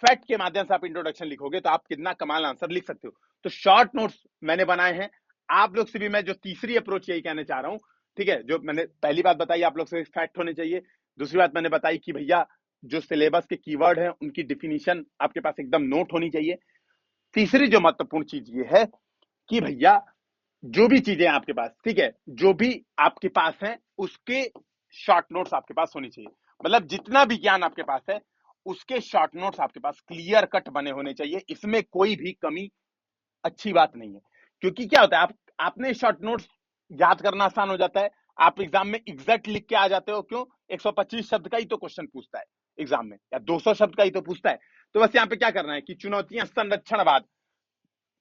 फैक्ट के माध्यम से आप इंट्रोडक्शन लिखोगे तो आप कितना कमाल आंसर लिख सकते हो। तो शॉर्ट नोट्स मैंने बनाए हैं। आप लोग से भी मैं जो तीसरी अप्रोच यही कहना चाह रहा हूं, ठीक है, जो मैंने पहली बात बताई आप लोग से फैक्ट होने चाहिए, दूसरी बात मैंने बताई कि भैया जो सिलेबस के कीवर्ड है उनकी डिफिनीशन आपके पास एकदम नोट होनी चाहिए। तीसरी जो महत्वपूर्ण चीज ये है कि भैया जो भी चीजें आपके पास, ठीक है, जो भी आपके पास है उसके शॉर्ट नोट्स आपके पास होनी चाहिए। मतलब जितना भी ज्ञान आपके पास है उसके शॉर्ट नोट्स आपके पास क्लियर कट बने होने चाहिए, इसमें कोई भी कमी अच्छी बात नहीं है। क्योंकि क्या होता है, आपने शॉर्ट नोट्स याद करना आसान हो जाता है, आप एग्जाम में एग्जैक्ट लिख के आ जाते हो। क्यों, 125 शब्द का ही तो क्वेश्चन पूछता है एग्जाम में, या 200 शब्द का ही तो पूछता है। तो बस यहाँ पे क्या करना है कि चुनौतियां संरक्षणवाद,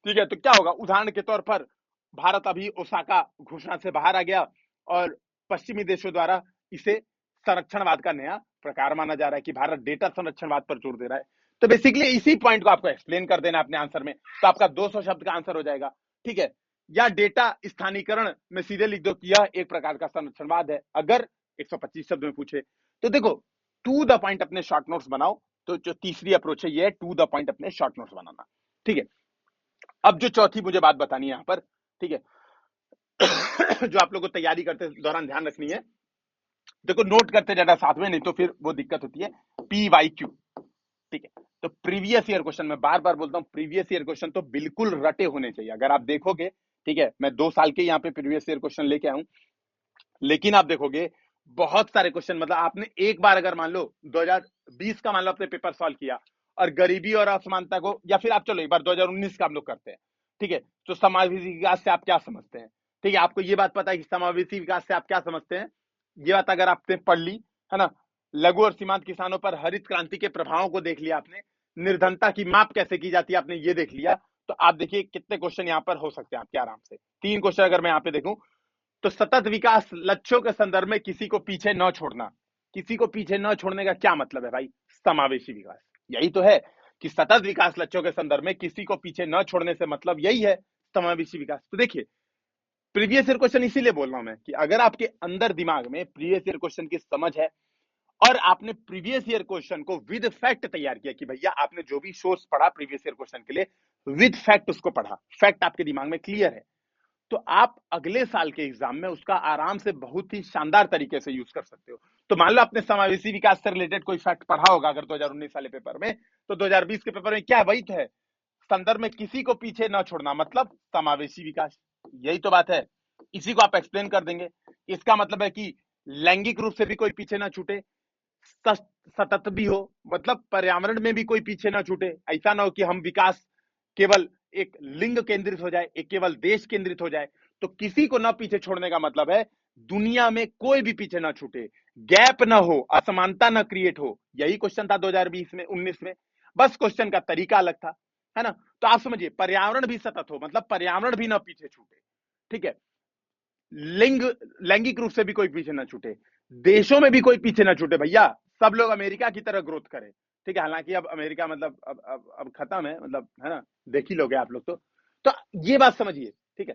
ठीक है, तो क्या होगा, उदाहरण के तौर पर भारत अभी ओसाका घोषणा से बाहर आ गया और पश्चिमी देशों द्वारा इसे संरक्षणवाद का नया प्रकार माना जा रहा है कि भारत डेटा संरक्षणवाद पर जोर दे रहा है। तो बेसिकली इसी पॉइंट को आपको एक्सप्लेन कर देना अपने आंसर में, तो आपका 200 शब्द का आंसर हो जाएगा। ठीक है, या डेटा स्थानीकरण में सीधे लिख दो कि यह एक प्रकार का संरक्षणवाद है, अगर 125 शब्द में पूछे तो। देखो, टू द पॉइंट अपने शॉर्ट नोट्स बनाओ। तो जो तीसरी अप्रोच है ये है टू द पॉइंट अपने शॉर्ट नोट्स बनाना। ठीक है, अब जो चौथी मुझे बात बतानी है यहां पर, ठीक है, जो आप लोगों को तैयारी करते दौरान ध्यान रखनी है, देखो नोट करते ज्यादा साथ में, नहीं तो फिर वो दिक्कत होती है। PYQ, ठीक है, तो प्रीवियस ईयर क्वेश्चन, मैं बार बार बोलता हूं प्रीवियस ईयर क्वेश्चन तो बिल्कुल रटे होने चाहिए। अगर आप देखोगे, ठीक है, मैं 2 साल के यहाँ पे प्रीवियस ईयर क्वेश्चन लेके आऊं, लेकिन आप देखोगे बहुत सारे क्वेश्चन, मतलब आपने एक बार अगर मान लो 2020 का मान लो आपने पेपर सॉल्व किया और गरीबी और असमानता को, या फिर आप चलो एक बार 2019 का हम लोग करते हैं, ठीक है, तो समावेशी विकास से आप क्या समझते हैं? ठीक है, आपको ये बात पता है कि समावेशी विकास से आप क्या समझते हैं, ये बात अगर आपने पढ़ ली है ना। लघु और सीमांत किसानों पर हरित क्रांति के प्रभावों को देख लिया आपने, निर्धनता की माप कैसे की जाती है आपने ये देख लिया, तो आप देखिए कितने क्वेश्चन यहाँ पर हो सकते हैं आपके आराम से। 3 क्वेश्चन अगर मैं यहाँ पे देखूं तो सतत विकास लक्ष्यों के संदर्भ में किसी को पीछे न छोड़ना, किसी को पीछे न छोड़ने का क्या मतलब है भाई? समावेशी विकास, यही तो है कि सतत विकास लक्ष्यों के संदर्भ में किसी को पीछे न छोड़ने से मतलब यही है समावेशी विकास। तो देखिए, प्रीवियस ईयर क्वेश्चन इसीलिए बोल रहा हूं मैं कि अगर आपके अंदर दिमाग में प्रीवियस ईयर क्वेश्चन की समझ है और आपने प्रीवियस ईयर क्वेश्चन को विद फैक्ट तैयार किया कि भैया आपने जो भी सोर्स पढ़ा प्रीवियस ईयर क्वेश्चन के लिए विद फैक्ट उसको पढ़ा, फैक्ट आपके दिमाग में क्लियर है, तो आप अगले साल के एग्जाम में उसका आराम से बहुत ही शानदार तरीके से यूज कर सकते हो। तो मान लो आपने समावेशी विकास से रिलेटेड कोई फैक्ट पढ़ा होगा अगर 2019 वाले पेपर में, तो 2020 के पेपर में क्या वही तो है, संदर्भ में किसी को पीछे ना छोड़ना मतलब समावेशी विकास, यही तो बात है। इसी को आप एक्सप्लेन कर देंगे। इसका मतलब है कि लैंगिक रूप से भी कोई पीछे ना छूटे, सतत भी हो, मतलब पर्यावरण में भी कोई पीछे ना छूटे। ऐसा ना हो कि हम विकास केवल एक लिंग केंद्रित हो जाए, एक केवल देश केंद्रित हो जाए। तो किसी को ना पीछे छोड़ने का मतलब है दुनिया में कोई भी पीछे ना छूटे, गैप ना हो, असमानता ना क्रिएट हो। यही क्वेश्चन था 2020 में 19 में, बस क्वेश्चन का तरीका अलग था, है ना। तो आप समझिए, पर्यावरण भी सतत हो मतलब पर्यावरण भी ना पीछे छूटे, ठीक है, लैंगिक रूप से भी कोई पीछे ना छूटे, देशों में भी कोई पीछे ना छूटे भैया, सब लोग अमेरिका की तरह ग्रोथ करें। ठीक है, हालांकि अब अमेरिका मतलब अब खत्म है, मतलब है ना, देख ही लोगे आप लोग तो ये बात समझिए। ठीक है,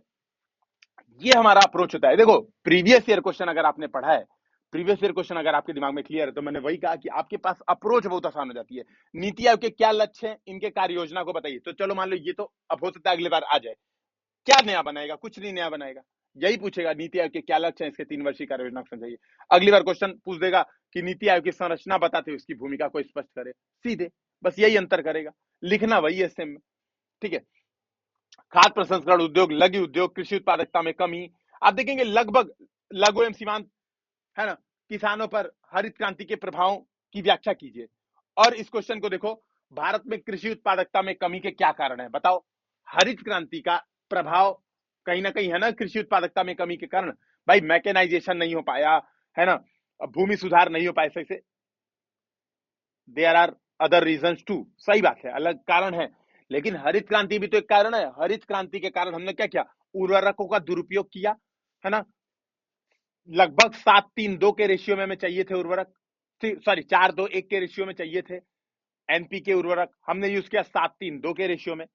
ये हमारा अप्रोच होता है। देखो, प्रीवियस ईयर क्वेश्चन अगर आपने पढ़ा है, प्रीवियस ईयर क्वेश्चन अगर आपके दिमाग में क्लियर है, तो मैंने वही कहा कि आपके पास अप्रोच बहुत आसान हो जाती है। नीति आयोग के क्या लक्ष्य हैं, इनके कार्य योजना को बताइए। तो चलो मान लो ये तो अब हो सकता है अगली बार आ जाए, क्या नया बनाएगा? कुछ नहीं नया बनाएगा, यही पूछेगा नीति आयोग के क्या लक्ष्य है, इसके 3 वर्षीय कार्य योजना समझाइए। अगली बार क्वेश्चन पूछ देगा कि नीति आयोग की संरचना बताते हुए इसकी भूमिका को स्पष्ट करे, सीधे बस यही अंतर करेगा, लिखना वही है सेम। ठीक है, खाद्य प्रसंस्करण उद्योग, लघु उद्योग, कृषि उत्पादकता में कमी, आप देखेंगे लगभग लघु एवं सीमांत, है ना, किसानों पर हरित क्रांति के प्रभावों की व्याख्या कीजिए। और इस क्वेश्चन को देखो, भारत में कृषि उत्पादकता में कमी के क्या कारण है बताओ। हरित क्रांति का प्रभाव कहीं ना कहीं है ना कृषि उत्पादकता में कमी के कारण। भाई मैकेनाइजेशन नहीं हो पाया, है ना, भूमि सुधार नहीं हो पाए सही से, there are other reasons too, सही बात है, अलग कारण है, लेकिन हरित क्रांति भी तो एक कारण है। हरित क्रांति के कारण हमने क्या किया, उर्वरकों का दुरुपयोग किया, है ना, लगभग 7:3:2 के रेशियो में हमें चाहिए थे उर्वरक, सॉरी 4:2:1 के रेशियो में चाहिए थे एनपीके उर्वरक, हमने यूज किया 7:3:2 के रेशियो में।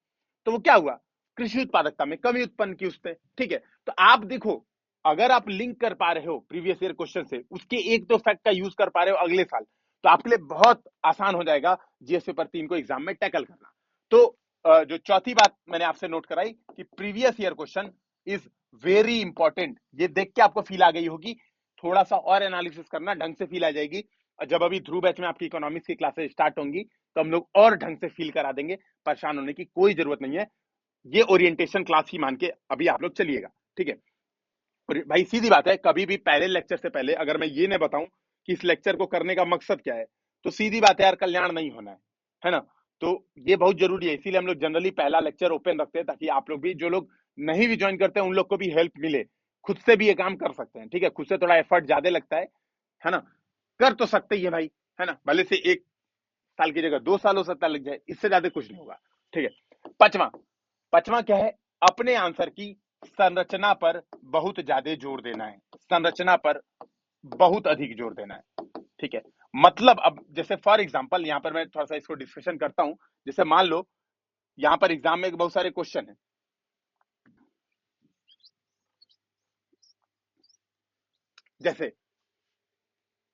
तो वो क्या हुआ, कृषि उत्पादकता में कमी उत्पन्न की उसने। ठीक है, तो आप देखो, अगर आप लिंक कर पा रहे हो प्रीवियस ईयर क्वेश्चन से, उसके एक दो फैक्ट का यूज कर पा रहे हो अगले साल, तो आपके लिए बहुत आसान हो जाएगा जीएस पेपर 3 को एग्जाम में टैकल करना। तो जो चौथी बात मैंने आपसे नोट कराई कि previous year question is very important, ये देख के आपको फील आ गई होगी, थोड़ा सा और एनालिसिस करना, ढंग से फील आ जाएगी। और जब अभी ध्रुव बैच में आपकी इकोनॉमिक्स की क्लासेस स्टार्ट होंगी तो हम लोग और ढंग से फील करा देंगे, परेशान होने की कोई जरूरत नहीं है, ये ओरिएंटेशन क्लास ही मान के अभी आप लोग चलिएगा। ठीक है, और भाई सीधी बात है, कभी भी पहले लेक्चर से पहले अगर मैं ये नहीं बताऊं कि इस लेक्चर को करने का मकसद क्या है, तो सीधी बात है यार, कल्याण नहीं होना है ना। तो ये बहुत जरूरी है, इसीलिए हम लोग जनरली पहला लेक्चर ओपन रखते हैं, ताकि आप लोग भी, जो लोग नहीं भी ज्वाइन करते हैं, उन लोग को भी हेल्प मिले, खुद से भी ये काम कर सकते हैं। ठीक है, खुद से थोड़ा एफर्ट ज्यादा लगता है ना, कर तो सकते ही है भाई, है ना, भले से 1 साल की जगह 2 साल हो सकता है लग जाए, इससे ज्यादा कुछ नहीं होगा। ठीक है, पांचवा, पांचवा क्या है, अपने आंसर की संरचना पर बहुत ज्यादा जोर देना है, संरचना पर बहुत अधिक जोर देना है। ठीक है, मतलब अब जैसे फॉर एग्जांपल यहाँ पर मैं थोड़ा सा इसको डिस्कशन करता हूं। जैसे मान लो यहाँ पर एग्जाम में बहुत सारे क्वेश्चन है, जैसे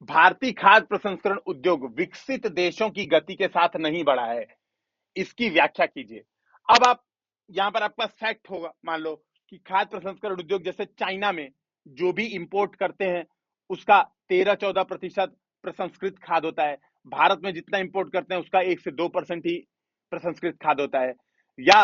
भारतीय खाद्य प्रसंस्करण उद्योग विकसित देशों की गति के साथ नहीं बढ़ा है, इसकी व्याख्या कीजिए। अब आप यहां पर आपका फैक्ट होगा, मान लो कि खाद्य प्रसंस्करण उद्योग जैसे चाइना में जो भी इंपोर्ट करते हैं उसका 13-14% प्रसंस्कृत खाद्य होता है। भारत में जितना इंपोर्ट करते हैं उसका 1 से 2% ही प्रसंस्कृत खाद्य होता है। या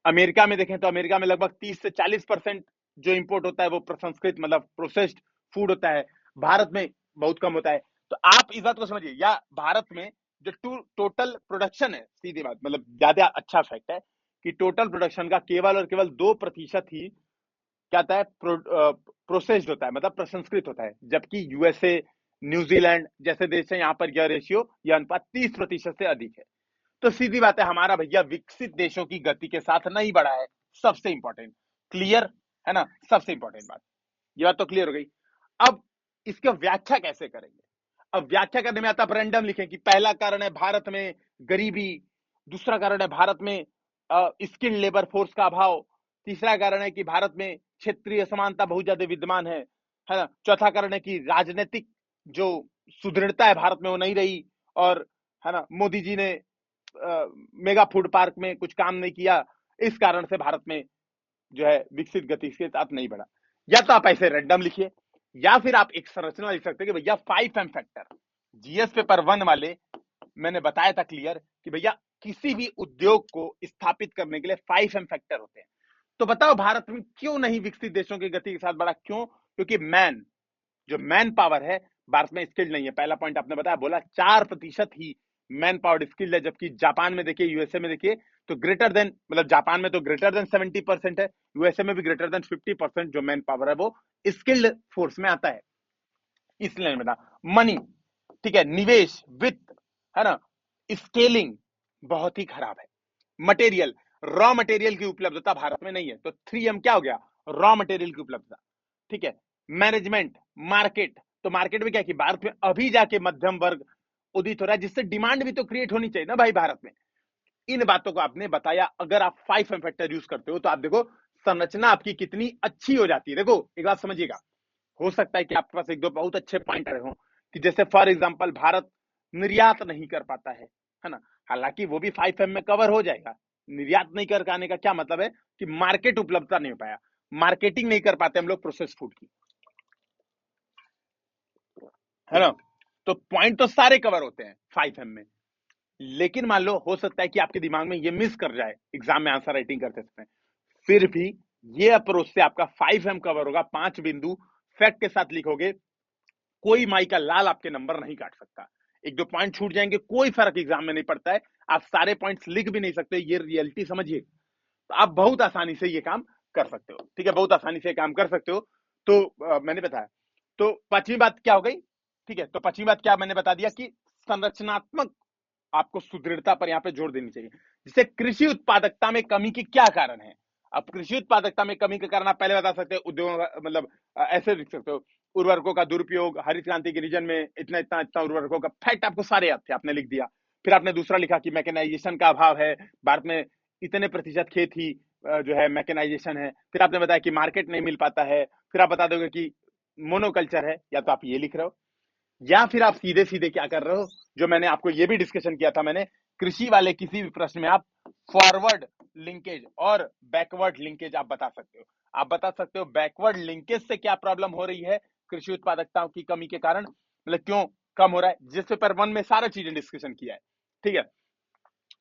अमेरिका में देखें तो अमेरिका में लगभग 30 से 40% जो इंपोर्ट होता है वो प्रसंस्कृत मतलब प्रोसेस्ड फूड होता है। भारत में बहुत कम होता है। तो आप इस बात को समझिए, या भारत में जो टोटल प्रोडक्शन है, सीधी बात मतलब ज्यादा अच्छा फैक्ट है कि टोटल प्रोडक्शन का केवल और केवल 2% ही क्या होता है, प्रोसेस्ड होता है मतलब प्रसंस्कृत होता है। जबकि यूएसए, न्यूजीलैंड जैसे देश है यहाँ पर यह रेशियो, यह अनुपात 30% से अधिक है। तो सीधी बात है, हमारा भैया विकसित देशों की गति के साथ नहीं बढ़ा है। सबसे इंपॉर्टेंट, क्लियर है ना, सबसे इंपॉर्टेंट बात, ये बात तो क्लियर हो गई। अब इसका व्याख्या कैसे करेंगे? अब व्याख्या करने में आता है रैंडम लिखें कि पहला कारण है भारत में गरीबी, दूसरा कारण है भारत में स्किल्ड लेबर फोर्स का अभाव, तीसरा कारण है कि भारत में क्षेत्रीय असमानता बहुत ज्यादा विद्यमान है ना, चौथा कारण है कि राजनीतिक जो सुदृढ़ता है भारत में वो नहीं रही, और है ना मोदी जी ने मेगा फूड पार्क में कुछ काम नहीं किया, इस कारण से भारत में जो है विकसित गति के साथ नहीं बढ़ा। या तो आप ऐसे रैंडम लिखिए, या फिर आप एक संरचना लिख सकते हैं कि भैया 5M फैक्टर। जीएस पेपर 1 वाले मैंने बताया था क्लियर कि भैया किसी भी उद्योग को स्थापित करने के लिए 5M फैक्टर होते हैं। तो बताओ भारत में क्यों नहीं विकसित देशों की गति के साथ बढ़ा? क्यों? क्योंकि जो मैन पावर है भारत में स्किल्ड नहीं है। पहला पॉइंट आपने बताया, बोला 4% ही मैन पावर स्किल्ड है, जबकि जापान में देखिए, यूएसए में देखिए तो ग्रेटर देन मतलब जापान में तो ग्रेटर देन 70% है, यूएसए में भी ग्रेटर देन 50% जो मैन पावर है वो स्किल्ड फोर्स में आता है। इसलिए बता, मनी, ठीक है, निवेश, वित्त, है ना, स्केलिंग बहुत ही खराब है। मटेरियल, रॉ मटेरियल की उपलब्धता भारत में नहीं है। तो 3M क्या हो गया? रॉ मटेरियल की उपलब्धता, ठीक है। मैनेजमेंट, मार्केट, तो मार्केट में क्या कि भारत में अभी जाके मध्यम वर्ग उदित हो रहा है, जिससे डिमांड भी तो क्रिएट होनी चाहिए ना भाई भारत में। इन बातों को आपने बताया। अगर आप 5M फैक्टर यूज करते हो तो आप देखो संरचना आपकी कितनी अच्छी हो जाती है। देखो एक बात समझिएगा, हो सकता है कि आपके पास एक दो बहुत अच्छे पॉइंट रहे हो कि जैसे फॉर एग्जांपल भारत निर्यात नहीं कर पाता है ना, हालांकि वो भी 5M में कवर हो जाएगा। निर्यात नहीं कर पाने का क्या मतलब है कि मार्केट उपलब्धता नहीं हो पाया, मार्केटिंग नहीं कर पाते हम लोग प्रोसेस फूड की, है ना। तो पॉइंट तो सारे कवर होते हैं 5M में। लेकिन मान लो हो सकता है कि आपके दिमाग में ये मिस कर जाए एग्जाम में आंसर राइटिंग करते समय, फिर भी ये अप्रोच से आपका 5M कवर होगा। 5 बिंदु फैक्ट के साथ लिखोगे, कोई माई का लाल आपके नंबर नहीं काट सकता। एक दो पॉइंट छूट जाएंगे, कोई फर्क एग्जाम में नहीं पड़ता है। आप सारे पॉइंट्स लिख भी नहीं सकते, ये रियलिटी समझिए। तो आप बहुत आसानी से ये काम कर सकते हो, ठीक है, बहुत आसानी से काम कर सकते हो। तो मैंने बताया। तो पांचवी बात क्या हो गई? ठीक है, तो पांचवी बात क्या मैंने बता दिया कि संरचनात्मक आपको सुदृढ़ता पर यहाँ पे जोर देनी चाहिए। जैसे कृषि उत्पादकता में कमी की क्या कारण है? अब कृषि उत्पादकता में कमी के कारण आप पहले बता सकते हो उद्योगों मतलब ऐसे लिख सकते हो, उर्वरकों का दुरुपयोग, हरित क्रांति के रीजन में इतना इतना इतना उर्वरकों का फैक्ट आपको सारे याद थे, आपने लिख दिया। फिर आपने दूसरा लिखा कि मैकेनाइजेशन का अभाव है, भारत में इतने प्रतिशत खेत ही जो है मैकेनाइजेशन है। फिर आपने बताया कि मार्केट नहीं मिल पाता है। फिर आप बता दोगे कि मोनोकल्चर है, या तो आप ये लिख रहे हो, या फिर आप सीधे सीधे क्या कर रहे हो, जो मैंने आपको ये भी डिस्कशन किया था मैंने, कृषि वाले किसी भी प्रश्न में आप फॉरवर्ड लिंकेज और बैकवर्ड लिंकेज आप बता सकते हो। आप बता सकते हो बैकवर्ड लिंकेज से क्या प्रॉब्लम हो रही है कृषि उत्पादकता की कमी के कारण, मतलब क्यों कम हो रहा है, जिस पेपर 1 में सारा चीजें डिस्कशन किया है, ठीक है।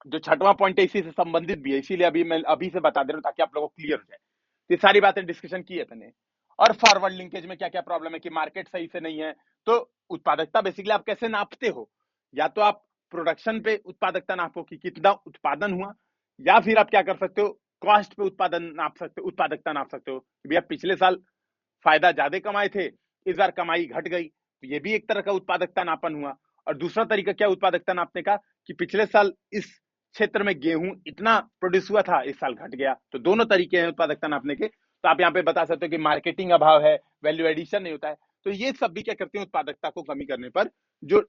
जो छठवां पॉइंट है इसी से संबंधित भी है, इसीलिए अभी मैं अभी से बता दे रहा हूँ ताकि आप लोगों को क्लियर हो जाए। ये सारी बातें डिस्कशन की है मैंने। और फॉरवर्ड लिंकेज में क्या क्या प्रॉब्लम है कि मार्केट सही से नहीं है। तो उत्पादकता बेसिकली आप कैसे नापते हो? या तो आप प्रोडक्शन पे उत्पादकता नापो कि कितना उत्पादन हुआ, या फिर आप क्या कर सकते हो, कॉस्ट पे उत्पादन नाप सकते हो, उत्पादकता नाप सकते हो कि भैया पिछले साल फायदा ज्यादा कमाए थे, इस बार कमाई घट गई, तो ये भी एक तरह का उत्पादकता नापन हुआ। और दूसरा तरीका क्या उत्पादकता नापने का कि पिछले साल इस क्षेत्र में गेहूं इतना प्रोड्यूस हुआ था, इस साल घट गया। तो दोनों तरीके हैं उत्पादकता नापने के। तो आप यहाँ पे बता सकते हो कि मार्केटिंग अभाव है, वैल्यू एडिशन नहीं होता है। तो ये सब भी क्या करते हैं उत्पादकता को कमी करने पर जो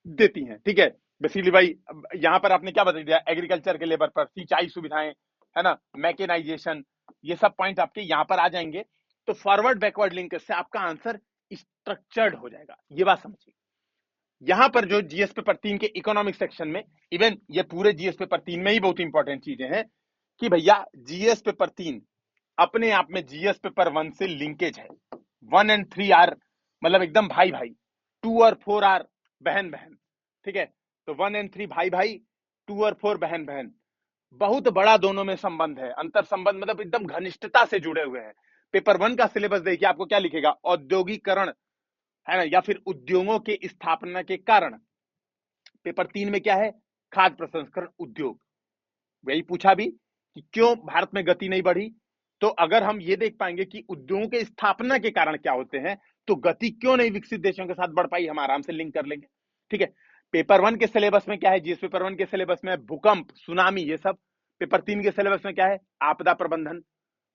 देती हैं। ठीक है, बेसिकली भाई यहाँ पर आपने क्या बता दिया, एग्रीकल्चर के लेबर पर सिंचाई सुविधाएं, है ना, मैकेनाइजेशन, ये सब पॉइंट आपके यहाँ पर आ जाएंगे। तो फॉरवर्ड बैकवर्ड लिंक से आपका आंसर स्ट्रक्चर्ड हो जाएगा, ये बात समझिए। यहां पर जो जीएस पेपर 3 के इकोनॉमिक सेक्शन में, इवन ये पूरे जीएस पेपर 3 में ही बहुत इंपॉर्टेंट चीजें हैं कि भैया जीएस पेपर 3 अपने आप में जीएस पेपर 1 से लिंकेज है। 1 और 3 आर मतलब एकदम भाई भाई, 2 और 4 आर बहन बहन। ठीक है, तो 1 और 3 भाई भाई, 2 और 4 बहन बहन। बहुत बड़ा दोनों में संबंध है, अंतर संबंध मतलब एकदम घनिष्ठता से जुड़े हुए हैं। पेपर 1 का सिलेबस देखिए, आपको क्या लिखेगा, औद्योगिकरण, है ना, या फिर उद्योगों के स्थापना के कारण। पेपर 3 में क्या है, खाद्य प्रसंस्करण उद्योग। वही पूछा भी कि क्यों भारत में गति नहीं बढ़ी, तो अगर हम ये देख पाएंगे कि उद्योगों के स्थापना के कारण क्या होते हैं, तो गति क्यों नहीं विकसित देशों के साथ बढ़ पाई, हम आराम से लिंक कर लेंगे। ठीक है, पेपर 1 के सिलेबस में क्या है, जीएस पेपर 1 के सिलेबस में भूकंप, सुनामी, ये सब। पेपर 3 के सिलेबस में क्या है, आपदा प्रबंधन।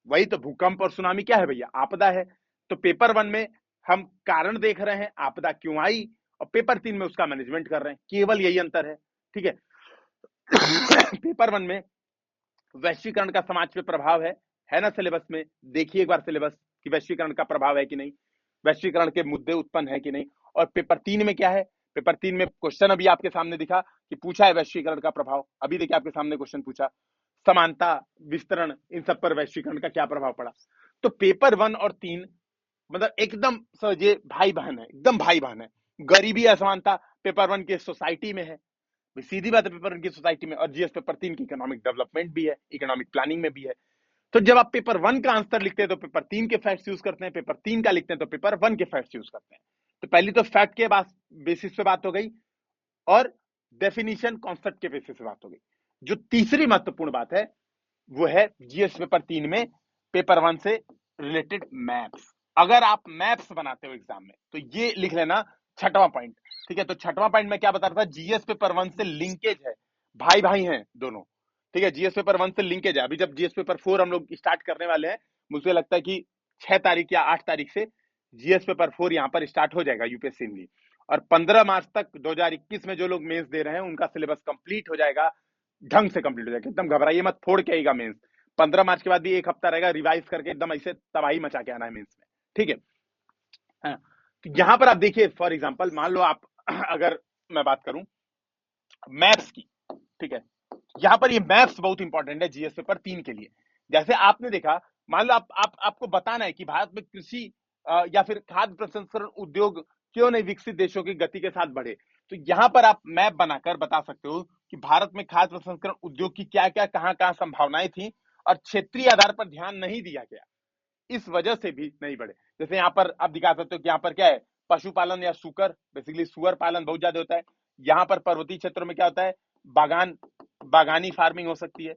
वही तो, भूकंप और सुनामी क्या है भैया, आपदा है। तो पेपर 1 में हम कारण देख रहे हैं, आपदा क्यों आई, और पेपर 3 में उसका मैनेजमेंट कर रहे हैं, केवल यही अंतर है। ठीक है, पेपर 1 में वैश्वीकरण का समाज पे प्रभाव है ना, सिलेबस में देखिए एक बार सिलेबस कि वैश्वीकरण का प्रभाव है कि नहीं, वैश्वीकरण के मुद्दे उत्पन्न है कि नहीं। और पेपर 3 में क्या है, पेपर 3 में क्वेश्चन अभी आपके सामने दिखा कि पूछा है वैश्वीकरण का प्रभाव, अभी देखिए आपके सामने क्वेश्चन पूछा, समानता, विस्तरण, इन सब पर वैश्वीकरण का क्या प्रभाव पड़ा। तो पेपर 1 और 3 मतलब एकदम समझिए भाई बहन है, एकदम भाई बहन है। गरीबी असमानता पेपर 1 की सोसाइटी में है, सीधी बात है, पेपर 1 की सोसाइटी में, और जीएस पेपर 3 की इकोनॉमिक डेवलपमेंट भी है, इकोनॉमिक प्लानिंग में भी है। तो जब आप पेपर 1 का आंसर लिखते हैं तो पेपर 3 के फैक्ट्स यूज करते हैं, पेपर 3 का लिखते हैं तो पेपर 1 के फैक्ट्स यूज करते हैं। तो पहली तो फैक्ट के बेसिस पे बात हो गई, और डेफिनेशन कॉन्सेप्ट के बेसिस पे बात हो गई। जो तीसरी महत्वपूर्ण बात है वो है जीएस पेपर 3 में पेपर 1 से रिलेटेड मैप्स। अगर आप मैप्स बनाते हो एग्जाम में तो ये लिख लेना, छठवां पॉइंट। ठीक है, तो छठवां पॉइंट में क्या बता रहा था, जीएस पेपर 1 से लिंकेज है, भाई भाई हैं दोनों। ठीक है, जीएस पेपर 1 से लिंकेज है। अभी जब जीएस पेपर 4 हम लोग स्टार्ट करने वाले हैं, मुझे लगता है कि 6 तारीख या 8 तारीख से जीएस पेपर 4 यहाँ पर स्टार्ट हो जाएगा यूपीएससी में। और 15 मार्च तक 2021 में जो लोग मेंस दे रहे हैं उनका सिलेबस कंप्लीट हो जाएगा, ढंग से कंप्लीट हो जाएगा, एकदम घबराइए मत, फोड़ के आएगा मेंस। 15 मार्च के बाद भी एक हफ्ता रहेगा, रिवाइज करके एकदम ऐसे तबाही मचा के आना है मेंस में। ठीक है, हाँ, तो यहां पर आप देखिए फॉर एग्जांपल, मान लो आप अगर मैं बात करूं मैप्स की, ठीक है, यहां पर ये मैप्स बहुत इंपॉर्टेंट है जीएस पेपर 3 के लिए। जैसे आपने देखा, मान लो आपको बताना है कि भारत में कृषि या फिर खाद्य प्रसंस्करण उद्योग क्यों नहीं विकसित देशों की गति के साथ बढ़े, तो यहां पर आप मैप बनाकर बता सकते हो कि भारत में खाद्य प्रसंस्करण उद्योग की क्या क्या कहां कहां संभावनाएं थी, और क्षेत्रीय आधार पर ध्यान नहीं दिया गया, इस वजह से भी नहीं बढ़े। जैसे यहाँ पर आप दिखा सकते हो कि यहाँ पर क्या है, पशुपालन या सुकर, बेसिकली सुअर पालन बहुत ज्यादा होता है। यहाँ पर पर्वतीय क्षेत्रों में क्या होता है, बागानी फार्मिंग हो सकती है।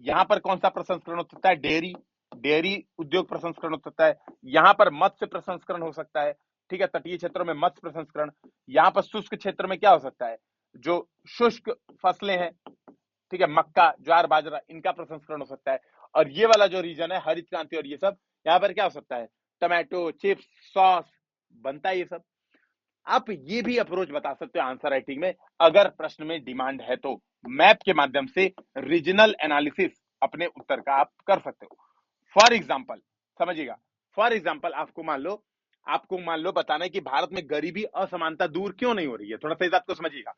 यहाँ पर कौन सा प्रसंस्करण हो सकता है, डेयरी उद्योग प्रसंस्करण हो सकता है। यहाँ पर मत्स्य प्रसंस्करण हो सकता है। ठीक है, तटीय क्षेत्रों में मत्स्य प्रसंस्करण। यहाँ पर शुष्क क्षेत्र में क्या हो सकता है, जो शुष्क फसलें हैं, ठीक है, मक्का, ज्वार, बाजरा, इनका प्रसंस्करण हो सकता है। और ये वाला जो रीजन है हरित क्रांति और ये सब, यहाँ पर क्या हो सकता है, टमाटो, चिप्स, सॉस बनता है ये सब। आप ये भी अप्रोच बता सकते हो आंसर राइटिंग में, अगर प्रश्न में डिमांड है तो मैप के माध्यम से रीजनल एनालिसिस अपने उत्तर का आप कर सकते हो। फॉर एग्जाम्पल समझिएगा, फॉर एग्जाम्पल आपको मान लो बताना है कि भारत में गरीबी असमानता दूर क्यों नहीं हो रही है, थोड़ा सा इस बात को समझिएगा।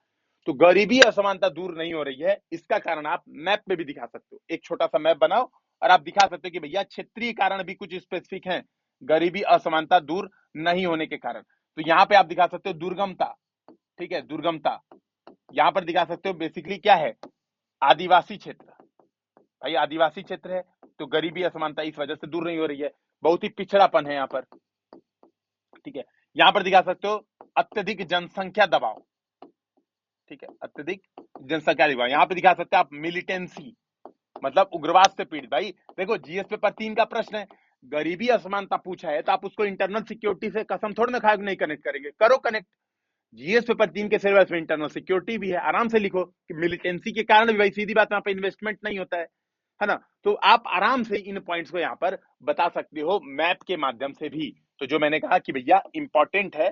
तो गरीबी असमानता दूर नहीं हो रही है, इसका कारण आप मैप में भी दिखा सकते हो। एक छोटा सा मैप बनाओ और आप दिखा सकते हो कि भैया क्षेत्रीय कारण भी कुछ स्पेसिफिक हैं गरीबी असमानता दूर नहीं होने के कारण। तो यहाँ पे आप दिखा सकते हो दुर्गमता, ठीक है, दुर्गमता। यहाँ पर दिखा सकते हो बेसिकली क्या है, आदिवासी क्षेत्र, भाई आदिवासी क्षेत्र है तो गरीबी असमानता इस वजह से दूर नहीं हो रही है, बहुत ही पिछड़ापन है यहाँ पर। ठीक है, यहाँ पर दिखा सकते हो अत्यधिक जनसंख्या दबाव, ठीक है, अत्यधिक जनसंख्या दबाव। यहाँ पे दिखा सकते हो आप मिलिटेंसी, मतलब उग्रवाद से पीड़ित। भाई देखो जीएस पेपर 3 का प्रश्न है, गरीबी असमानता पूछा है तो आप उसको इंटरनल सिक्योरिटी से कसम थोड़ा ना खाए नहीं कनेक्ट करेंगे, करो कनेक्ट। जीएस पेपर 3 के सिलेबस में इंटरनल सिक्योरिटी भी है, आराम से लिखो कि मिलिटेंसी के कारण भी, भाई सीधी बात, वहां पे इन्वेस्टमेंट नहीं होता है ना। तो आप आराम से इन पॉइंट्स को यहाँ पर बता सकते हो मैप के माध्यम से भी। तो जो मैंने कहा कि भैया इंपॉर्टेंट है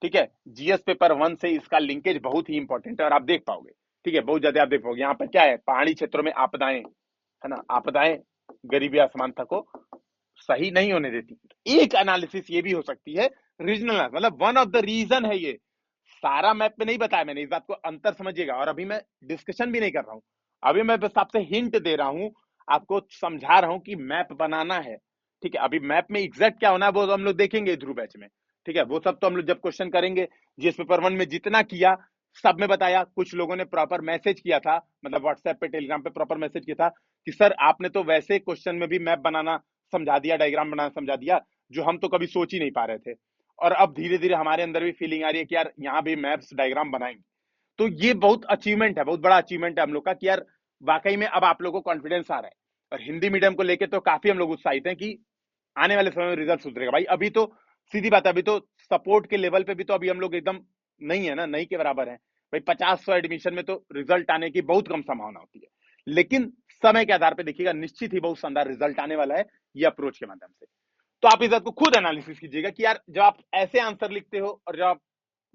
ठीक है, जीएस पेपर 1 से इसका लिंकेज बहुत ही इंपॉर्टेंट है और आप देख पाओगे। ठीक है, बहुत ज्यादा आप देख पाओगे। यहाँ पर क्या है, पहाड़ी क्षेत्रों में आपदाएं, है ना, आपदाएं गरीबी असमानता को सही नहीं होने देती। एक एनालिसिस ये भी हो सकती है, रीजनल, मतलब वन ऑफ द रीजन है ये। सारा मैप में नहीं बताया मैंने, इस बात को अंतर समझिएगा। और अभी मैं डिस्कशन भी नहीं कर रहा हूं, अभी मैं बस आपसे हिंट दे रहा हूं, आपको समझा रहा हूं कि मैप बनाना है। ठीक है, अभी मैप में एग्जैक्ट क्या होना है वो तो हम लोग देखेंगे ध्रुव बैच में। ठीक है, वो सब तो हम लोग जब क्वेश्चन करेंगे, जीएस पेपर 1 में जितना किया सब में बताया। कुछ लोगों ने प्रॉपर मैसेज किया था, मतलब व्हाट्सएप पे टेलीग्राम पे प्रॉपर मैसेज किया था कि सर आपने तो वैसे क्वेश्चन में भी मैप बनाना समझा दिया, डायग्राम बनाना समझा दिया, जो हम तो कभी सोच ही नहीं पा रहे थे। और अब धीरे धीरे हमारे अंदर भी फीलिंग आ रही है कि यार यहाँ भी मैप्स डायग्राम बनाएंगे। तो ये बहुत अचीवमेंट है, बहुत बड़ा अचीवमेंट है हम लोग का कि यार वाकई में अब आप लोगों को कॉन्फिडेंस आ रहा है। और हिंदी मीडियम को लेके तो काफी हम लोग उत्साहित हैं कि आने वाले समय में रिजल्ट सुधरेगा। भाई अभी तो सीधी बात है, अभी तो सपोर्ट के लेवल पे भी तो अभी हम लोग एकदम नहीं है ना, नहीं के बराबर है। भाई 50-100 एडमिशन में तो रिजल्ट आने की बहुत कम संभावना होती है, लेकिन समय के आधार पर देखिएगा निश्चित ही बहुत शानदार रिजल्ट आने वाला है ये अप्रोच के माध्यम से। तो आप इस बात को खुद एनालिसिस कीजिएगा कि यार जब आप ऐसे आंसर लिखते हो और जब आप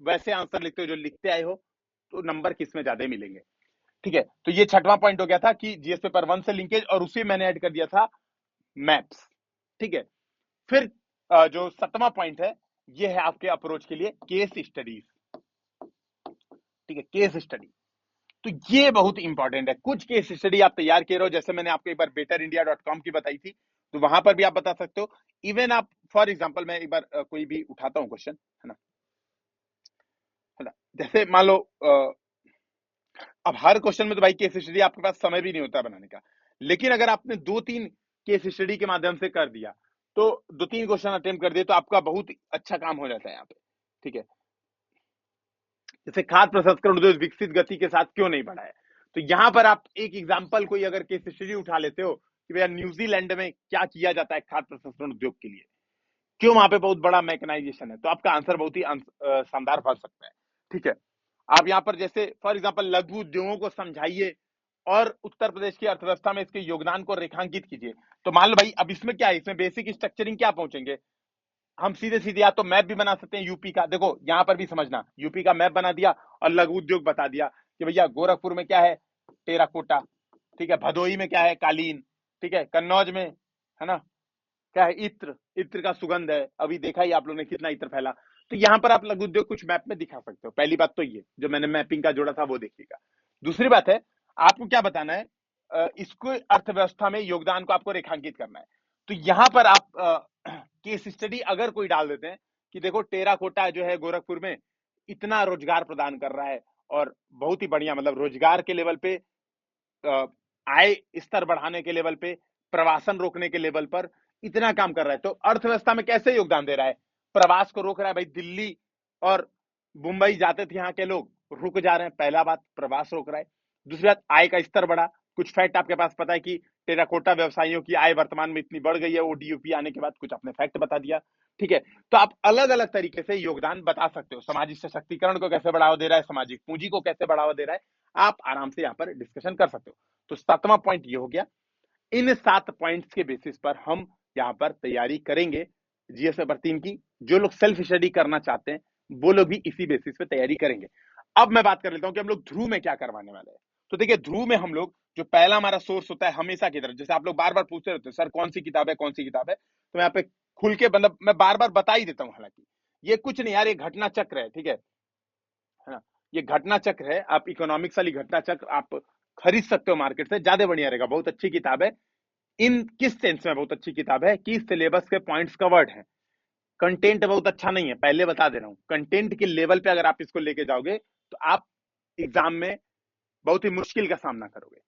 वैसे आंसर लिखते हो जो लिखते आए हो, तो नंबर किस में ज्यादा मिलेंगे। ठीक है, तो ये छठवां पॉइंट हो गया था कि जीएस पेपर 1 से लिंकेज, और उसी मैंने ऐड कर दिया था मैप्स। ठीक है, फिर जो 7वां पॉइंट है ये है आपके अप्रोच के लिए केस स्टडीज। ठीक है, केस स्टडी तो ये बहुत इंपॉर्टेंट है। कुछ केस स्टडी आप तैयार किए रहो, जैसे मैंने आपको एक बार betterindia.com की बताई थी, तो वहां पर भी आप बता सकते हो। इवन आप फॉर एग्जांपल मैं एक बार कोई भी उठाता हूं क्वेश्चन, है ना, जैसे मान लो अब हर क्वेश्चन में तो भाई केस स्टडी आपके पास समय भी नहीं होता बनाने का, लेकिन अगर आपने 2-3 केस स्टडी के माध्यम से कर दिया, तो 2-3 क्वेश्चन अटेम्प्ट कर दिए, तो आपका बहुत अच्छा काम हो जाता है यहाँ पे। ठीक है, जैसे खाद्य प्रसंस्करण उद्योग विकसित गति के साथ क्यों नहीं बढ़ा है, तो यहां पर आप एक एग्जाम्पल कोई अगर केस स्टडी उठा लेते हो कि भैया न्यूजीलैंड में क्या किया जाता है खाद्य प्रसंस्करण उद्योग के लिए, क्यों वहां पे बहुत बड़ा मैकेनाइजेशन है, तो आपका आंसर बहुत ही शानदार बन सकता है। ठीक है, आप यहाँ पर जैसे फॉर एग्जाम्पल लघु उद्योगों को समझाइए और उत्तर प्रदेश की अर्थव्यवस्था में इसके योगदान को रेखांकित कीजिए। तो मान लो भाई अब इसमें क्या है, इसमें बेसिक स्ट्रक्चरिंग क्या पहुंचेंगे, हम सीधे सीधे या तो मैप भी बना सकते हैं यूपी का। देखो यहाँ पर भी समझना, यूपी का मैप बना दिया और लघु उद्योग बता दिया कि भैया गोरखपुर में क्या है, टेराकोटा। ठीक है, भदोही में क्या है, कालीन। ठीक है, कन्नौज में, है ना, क्या है, इत्र। इत्र का सुगंध है, अभी देखा ही आप लोगों ने कितना इत्र फैला। तो यहाँ पर आप लघु उद्योग कुछ मैप में दिखा सकते हो। पहली बात तो ये जो मैंने मैपिंग का जोड़ा था वो देखिएगा। दूसरी बात है, आपको क्या बताना है, इसको अर्थव्यवस्था में योगदान को आपको रेखांकित करना है। तो यहाँ पर आप केस स्टडी अगर कोई डाल देते हैं कि देखो टेराकोटा जो है गोरखपुर में इतना रोजगार प्रदान कर रहा है, और बहुत ही बढ़िया, मतलब रोजगार के लेवल पे, आय स्तर बढ़ाने के लेवल पे, प्रवासन रोकने के लेवल पर इतना काम कर रहा है, तो अर्थव्यवस्था में कैसे योगदान दे रहा है, प्रवास को रोक रहा है। भाई दिल्ली और मुंबई जाते थे यहाँ के लोग, रुक जा रहे हैं, पहला बात प्रवास रोक रहा है। दूसरी बात आय का स्तर बढ़ा। कुछ फैक्ट आपके पास पता है कि टेराकोटा व्यवसायियों की आय वर्तमान में इतनी बढ़ गई है ओडीयूपी आने के बाद, कुछ आपने फैक्ट बता दिया। ठीक है, तो आप अलग अलग तरीके से योगदान बता सकते हो। सामाजिक सशक्तिकरण को कैसे बढ़ावा दे रहा है, सामाजिक पूंजी को कैसे बढ़ावा दे रहा है, आप आराम से यहाँ पर डिस्कशन कर सकते हो। तो 7वां पॉइंट ये हो गया। इन 7 पॉइंट्स के बेसिस पर हम यहाँ पर तैयारी करेंगे जीएस पेपर 3 की। जो लोग सेल्फ स्टडी करना चाहते हैं वो लोग भी इसी बेसिस पे तैयारी करेंगे। अब मैं बात कर लेता हूँ कि हम लोग ध्रुव में क्या करवाने वाले हैं। तो देखिए ध्रुव में हम लोग जो पहला हमारा सोर्स होता है हमेशा की तरह, जैसे आप लोग बार बार पूछते रहते हैं सर कौन सी किताब है कौन सी किताब है, तो मैं यहाँ पे खुल के मतलब मैं बार बार बता ही देता हूँ। हालांकि ये कुछ नहीं यार, ये घटना चक्र है। ठीक है ना, ये घटना चक्र है। आप इकोनॉमिक्स वाली घटना चक्र आप खरीद सकते हो मार्केट से, ज्यादा बढ़िया रहेगा। बहुत अच्छी किताब है। इन किस सेंस में बहुत अच्छी किताब है कि सिलेबस के पॉइंट्स कवर्ड हैं, कंटेंट बहुत अच्छा नहीं है, पहले बता दे रहा हूं। कंटेंट के लेवल पे अगर आप इसको लेके जाओगे तो आप एग्जाम में बहुत ही मुश्किल का सामना करोगे।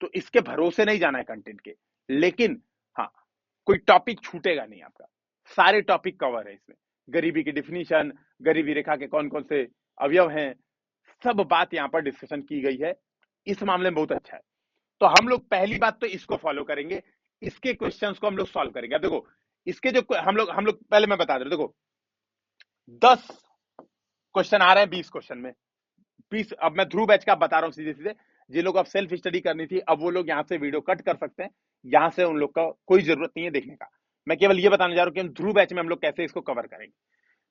तो इसके भरोसे नहीं जाना है कंटेंट के, लेकिन हाँ कोई टॉपिक छूटेगा नहीं आपका, सारे टॉपिक कवर है इसमें। गरीबी की डिफिनीशन, गरीबी रेखा के कौन कौन से अवयव हैं, सब बात यहाँ पर डिस्कशन की गई है। इस मामले में बहुत अच्छा है। तो हम लोग पहली बात तो इसको फॉलो करेंगे, इसके क्वेश्चंस को हम लोग सॉल्व करेंगे। अब देखो इसके जो हम लोग पहले मैं बता दे, देखो 10 क्वेश्चन आ रहे हैं 20 क्वेश्चन में 20। अब मैं ध्रुव बैच का बता रहा हूँ सीधे सीधे, जिन लोग अब सेल्फ स्टडी करनी थी अब वो लोग यहाँ से वीडियो कट कर सकते हैं, यहाँ से उन लोग का कोई जरूरत नहीं है देखने का। मैं केवल ये बताने जा रहा हूँ कि हम ध्रुव बैच में हम लोग कैसे इसको कवर करेंगे।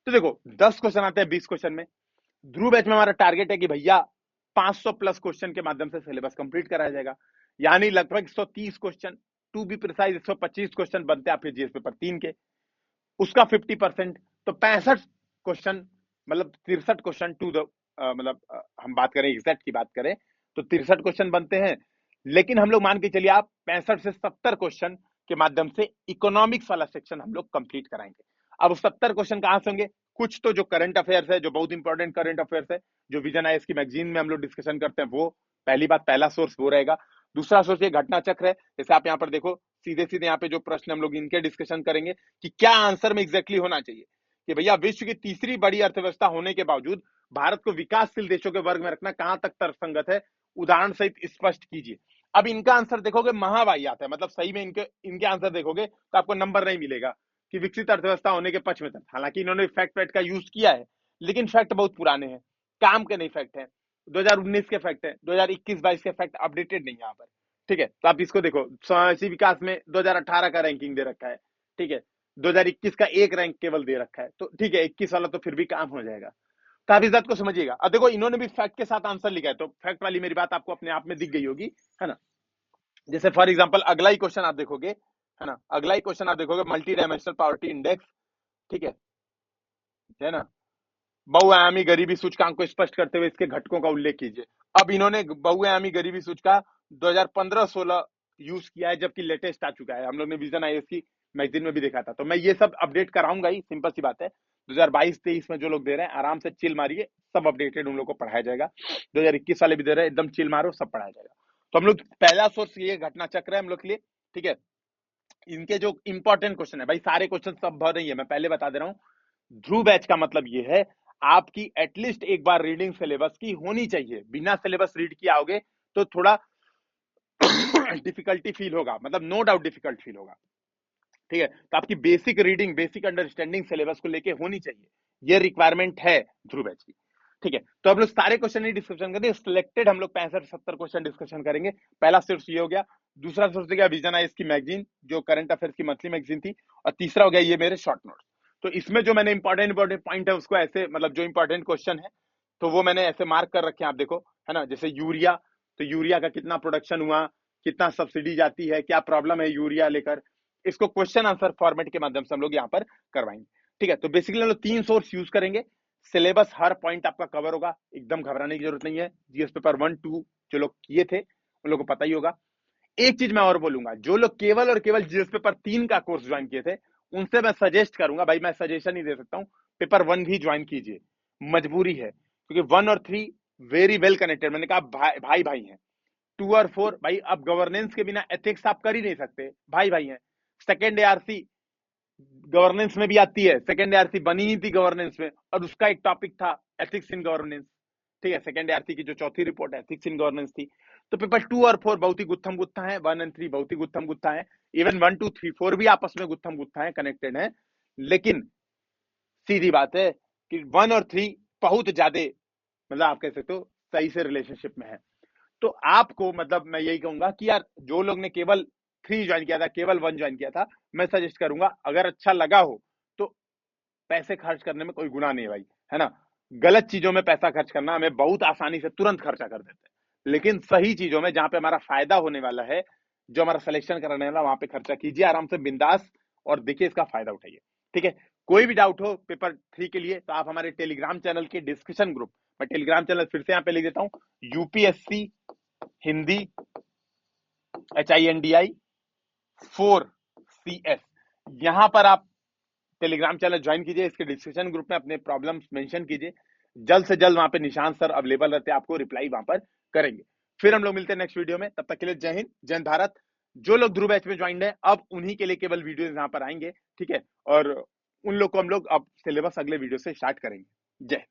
तो देखो 10 क्वेश्चन आते हैं 20 क्वेश्चन में। ध्रुव बैच में हमारा टारगेट है कि भैया 500 प्लस क्वेश्चन के माध्यम से सिलेबस कंप्लीट कराया जाएगा, यानी लगभग 130 question, to be precise 125 question बनते हैं आपके जीएस पेपर 3 के, उसका 50%, तो 65 क्वेश्चन, मतलब 63 क्वेश्चन टू द मतलब हम बात करें एग्जैक्ट की बात करें तो 63 क्वेश्चन बनते हैं। लेकिन हम लोग मान के चलिए आप 65 से 70 क्वेश्चन के माध्यम से इकोनॉमिक्स वाला सेक्शन हम लोग कंप्लीट कराएंगे। अब 70 क्वेश्चन कहां से होंगे? कुछ तो जो करंट अफेयर्स है, जो बहुत इंपॉर्टेंट करंट अफेयर्स है, जो विजन आईएएस की मैगजीन में हम लोग डिस्कशन करते हैं, वो पहली बात, पहला सोर्स वो रहेगा। दूसरा सोर्स ये घटना चक्र है, जैसे आप यहाँ पर देखो सीधे सीधे यहाँ पे जो प्रश्न हम लोग इनके डिस्कशन करेंगे कि क्या आंसर में एग्जैक्टली होना चाहिए कि भैया विश्व की तीसरी बड़ी अर्थव्यवस्था होने के बावजूद भारत को विकासशील देशों के वर्ग में रखना कहां तक तर्कसंगत है, उदाहरण सहित स्पष्ट कीजिए। अब इनका आंसर देखोगे महावाहियात है, मतलब सही में इनके आंसर देखोगे तो आपको नंबर नहीं मिलेगा कि विकसित अर्थव्यवस्था होने के पक्ष में था। हालांकि इन्होंने फैक्ट फैक्ट का यूज किया है, लेकिन फैक्ट बहुत पुराने हैं, काम के नहीं फैक्ट है, 2019 के फैक्ट है, 2021-22 के फैक्ट अपडेटेड नहीं यहाँ पर। ठीक है, तो आप इसको देखो, समावेशी विकास में 2018 का रैंकिंग दे रखा है, ठीक है, 2021 का एक रैंक केवल दे रखा है, तो ठीक है 21 वाला तो फिर भी काम हो जाएगा। तो आप इस बात को समझिएगा। अब देखो इन्होंने भी फैक्ट के साथ आंसर लिखा है, तो फैक्ट वाली मेरी बात आपको अपने आप में दिख गई होगी, है ना। जैसे फॉर एग्जांपल अगला ही क्वेश्चन आप देखोगे, है ना, अगला ही क्वेश्चन आप देखोगे, मल्टी डायमेंशनल पॉवर्टी इंडेक्स, ठीक है ना, बहुआयामी गरीबी सूचकांक को स्पष्ट करते हुए इसके घटकों का उल्लेख कीजिए। अब इन्होंने बहुआयामी गरीबी सूचकांक 2015-16 यूज किया है, जबकि लेटेस्ट आ चुका है, हम लोग ने विजन आईएएस की मैगजीन में भी देखा था। तो मैं ये सब अपडेट कराऊंगा ही, सिंपल सी बात है। 2022-23 में जो लोग दे रहे हैं आराम से चिल मारिए, सब अपडेटेड उन लोग को पढ़ाया जाएगा। 2021 वाले भी दे रहे हैं, एकदम चिल मारो, सब पढ़ाया जाएगा। तो हम लोग पहला सोर्स ये घटना चक्र है हम लोग के लिए, ठीक है। इनके जो इंपॉर्टेंट क्वेश्चन है, भाई सारे क्वेश्चन सब भर रही है, मैं पहले बता दे रहा हूँ। ध्रुव बैच का मतलब ये है आपकी एटलीस्ट एक बार रीडिंग सिलेबस की होनी चाहिए। बिना सिलेबस रीड किए आओगे तो थोड़ा डिफिकल्टी फील होगा, मतलब नो डाउट डिफिकल्ट फील होगा, ठीक है। तो आपकी basic reading, basic understanding syllabus को लेके होनी चाहिए, ये रिक्वायरमेंट है ध्रुव बैच की, ठीक है। तो हम लोग सारे क्वेश्चन ही डिस्कशन करेंगे, सिलेक्टेड हम लोग 65-70 क्वेश्चन डिस्कशन करेंगे। पहला सोर्स ये हो गया, दूसरा सोर्स हो गया विजन आईएएस की मैगजीन, जो करंट अफेयर्स की मंथली मैगजीन थी, और तीसरा हो गया ये मेरे शॉर्ट नोट्स। तो इसमें जो मैंने इंपॉर्टेंट पॉइंट है उसको ऐसे, मतलब जो इंपॉर्टेंट क्वेश्चन है तो वो मैंने ऐसे मार्क कर रखे हैं, आप देखो, है ना। जैसे यूरिया, तो यूरिया का कितना प्रोडक्शन हुआ, कितना सब्सिडी जाती है, क्या प्रॉब्लम है यूरिया लेकर, इसको क्वेश्चन आंसर फॉर्मेट के माध्यम से हम लोग यहाँ पर करवाएंगे, ठीक है। तो बेसिकली हम लोग 3 सोर्स यूज करेंगे, सिलेबस हर पॉइंट आपका कवर होगा, एकदम घबराने की जरूरत नहीं है। जीएस पेपर 1-2 जो लोग किए थे उन लोगों को पता ही होगा। एक चीज मैं और बोलूंगा, जो लोग केवल और केवल जीएस पेपर 3 का कोर्स ज्वाइन किए थे उनसे मैं सजेस्ट करूंगा, भाई मैं सजेशन ही दे सकता हूँ, पेपर 1 भी ज्वाइन कीजिए, मजबूरी है, क्योंकि 1 और 3 वेरी वेल कनेक्टेड, मैंने कहा भाई भाई हैं। 2 और 4 भाई, अब गवर्नेंस के बिना एथिक्स आप कर ही नहीं सकते, भाई भाई हैं। सेकेंड एआरसी गवर्नेंस में भी आती है, सेकेंड एआरसी बनी ही थी गवर्नेंस में, और उसका एक टॉपिक था एथिक्स इन गवर्नेंस, ठीक है। सेकेंड एआरसी की जो चौथी रिपोर्ट है एथिक्स इन गवर्नेंस थी। तो पेपर 2 और 4 बहुत ही गुत्थम गुत्था है, 1 और 3 बहुत ही गुत्थम गुत्था है, इवन 1, 2, 3, 4 भी आपस में गुत्थम गुत्था है, कनेक्टेड है। लेकिन सीधी बात है कि 1 और 3 बहुत ज्यादा, मतलब आप कह सकते हो सही से रिलेशनशिप में है। तो आपको, मतलब मैं यही कहूंगा कि यार जो लोग ने केवल 3 ज्वाइन किया था, केवल 1 ज्वाइन किया था, मैं सजेस्ट करूंगा, अगर अच्छा लगा हो तो पैसे खर्च करने में कोई गुनाह नहीं है भाई, है ना। गलत चीजों में पैसा खर्च करना हमें बहुत आसानी से तुरंत खर्चा कर देते हैं, लेकिन सही चीजों में जहां पे हमारा फायदा होने वाला है, जो हमारा सिलेक्शन कराने वाला, वहां पे खर्चा कीजिए आराम से बिंदास, और देखिए इसका फायदा उठाइए, ठीक है। कोई भी डाउट हो पेपर 3 के लिए तो आप हमारे टेलीग्राम चैनल के डिस्कशन ग्रुप, मैं टेलीग्राम चैनल फिर से यहाँ पे लिख देता हूँ, यूपीएससी हिंदी HINDI 4CS, यहां पर आप टेलीग्राम चैनल ज्वाइन कीजिए, इसके डिस्कशन ग्रुप में अपने प्रॉब्लम्स मेंशन कीजिए, जल्द से जल्द वहां पे निशांत सर अवेलेबल रहते हैं, आपको रिप्लाई वहां पर करेंगे। फिर हम लोग मिलते हैं नेक्स्ट वीडियो में, तब तक के लिए जय हिंद जय भारत। जो लोग ध्रुव बैच में ज्वाइन है अब उन्हीं के लिए केवल वीडियो यहाँ पर आएंगे, ठीक है, और उन लोग को हम लोग अब सिलेबस अगले वीडियो से स्टार्ट करेंगे। जय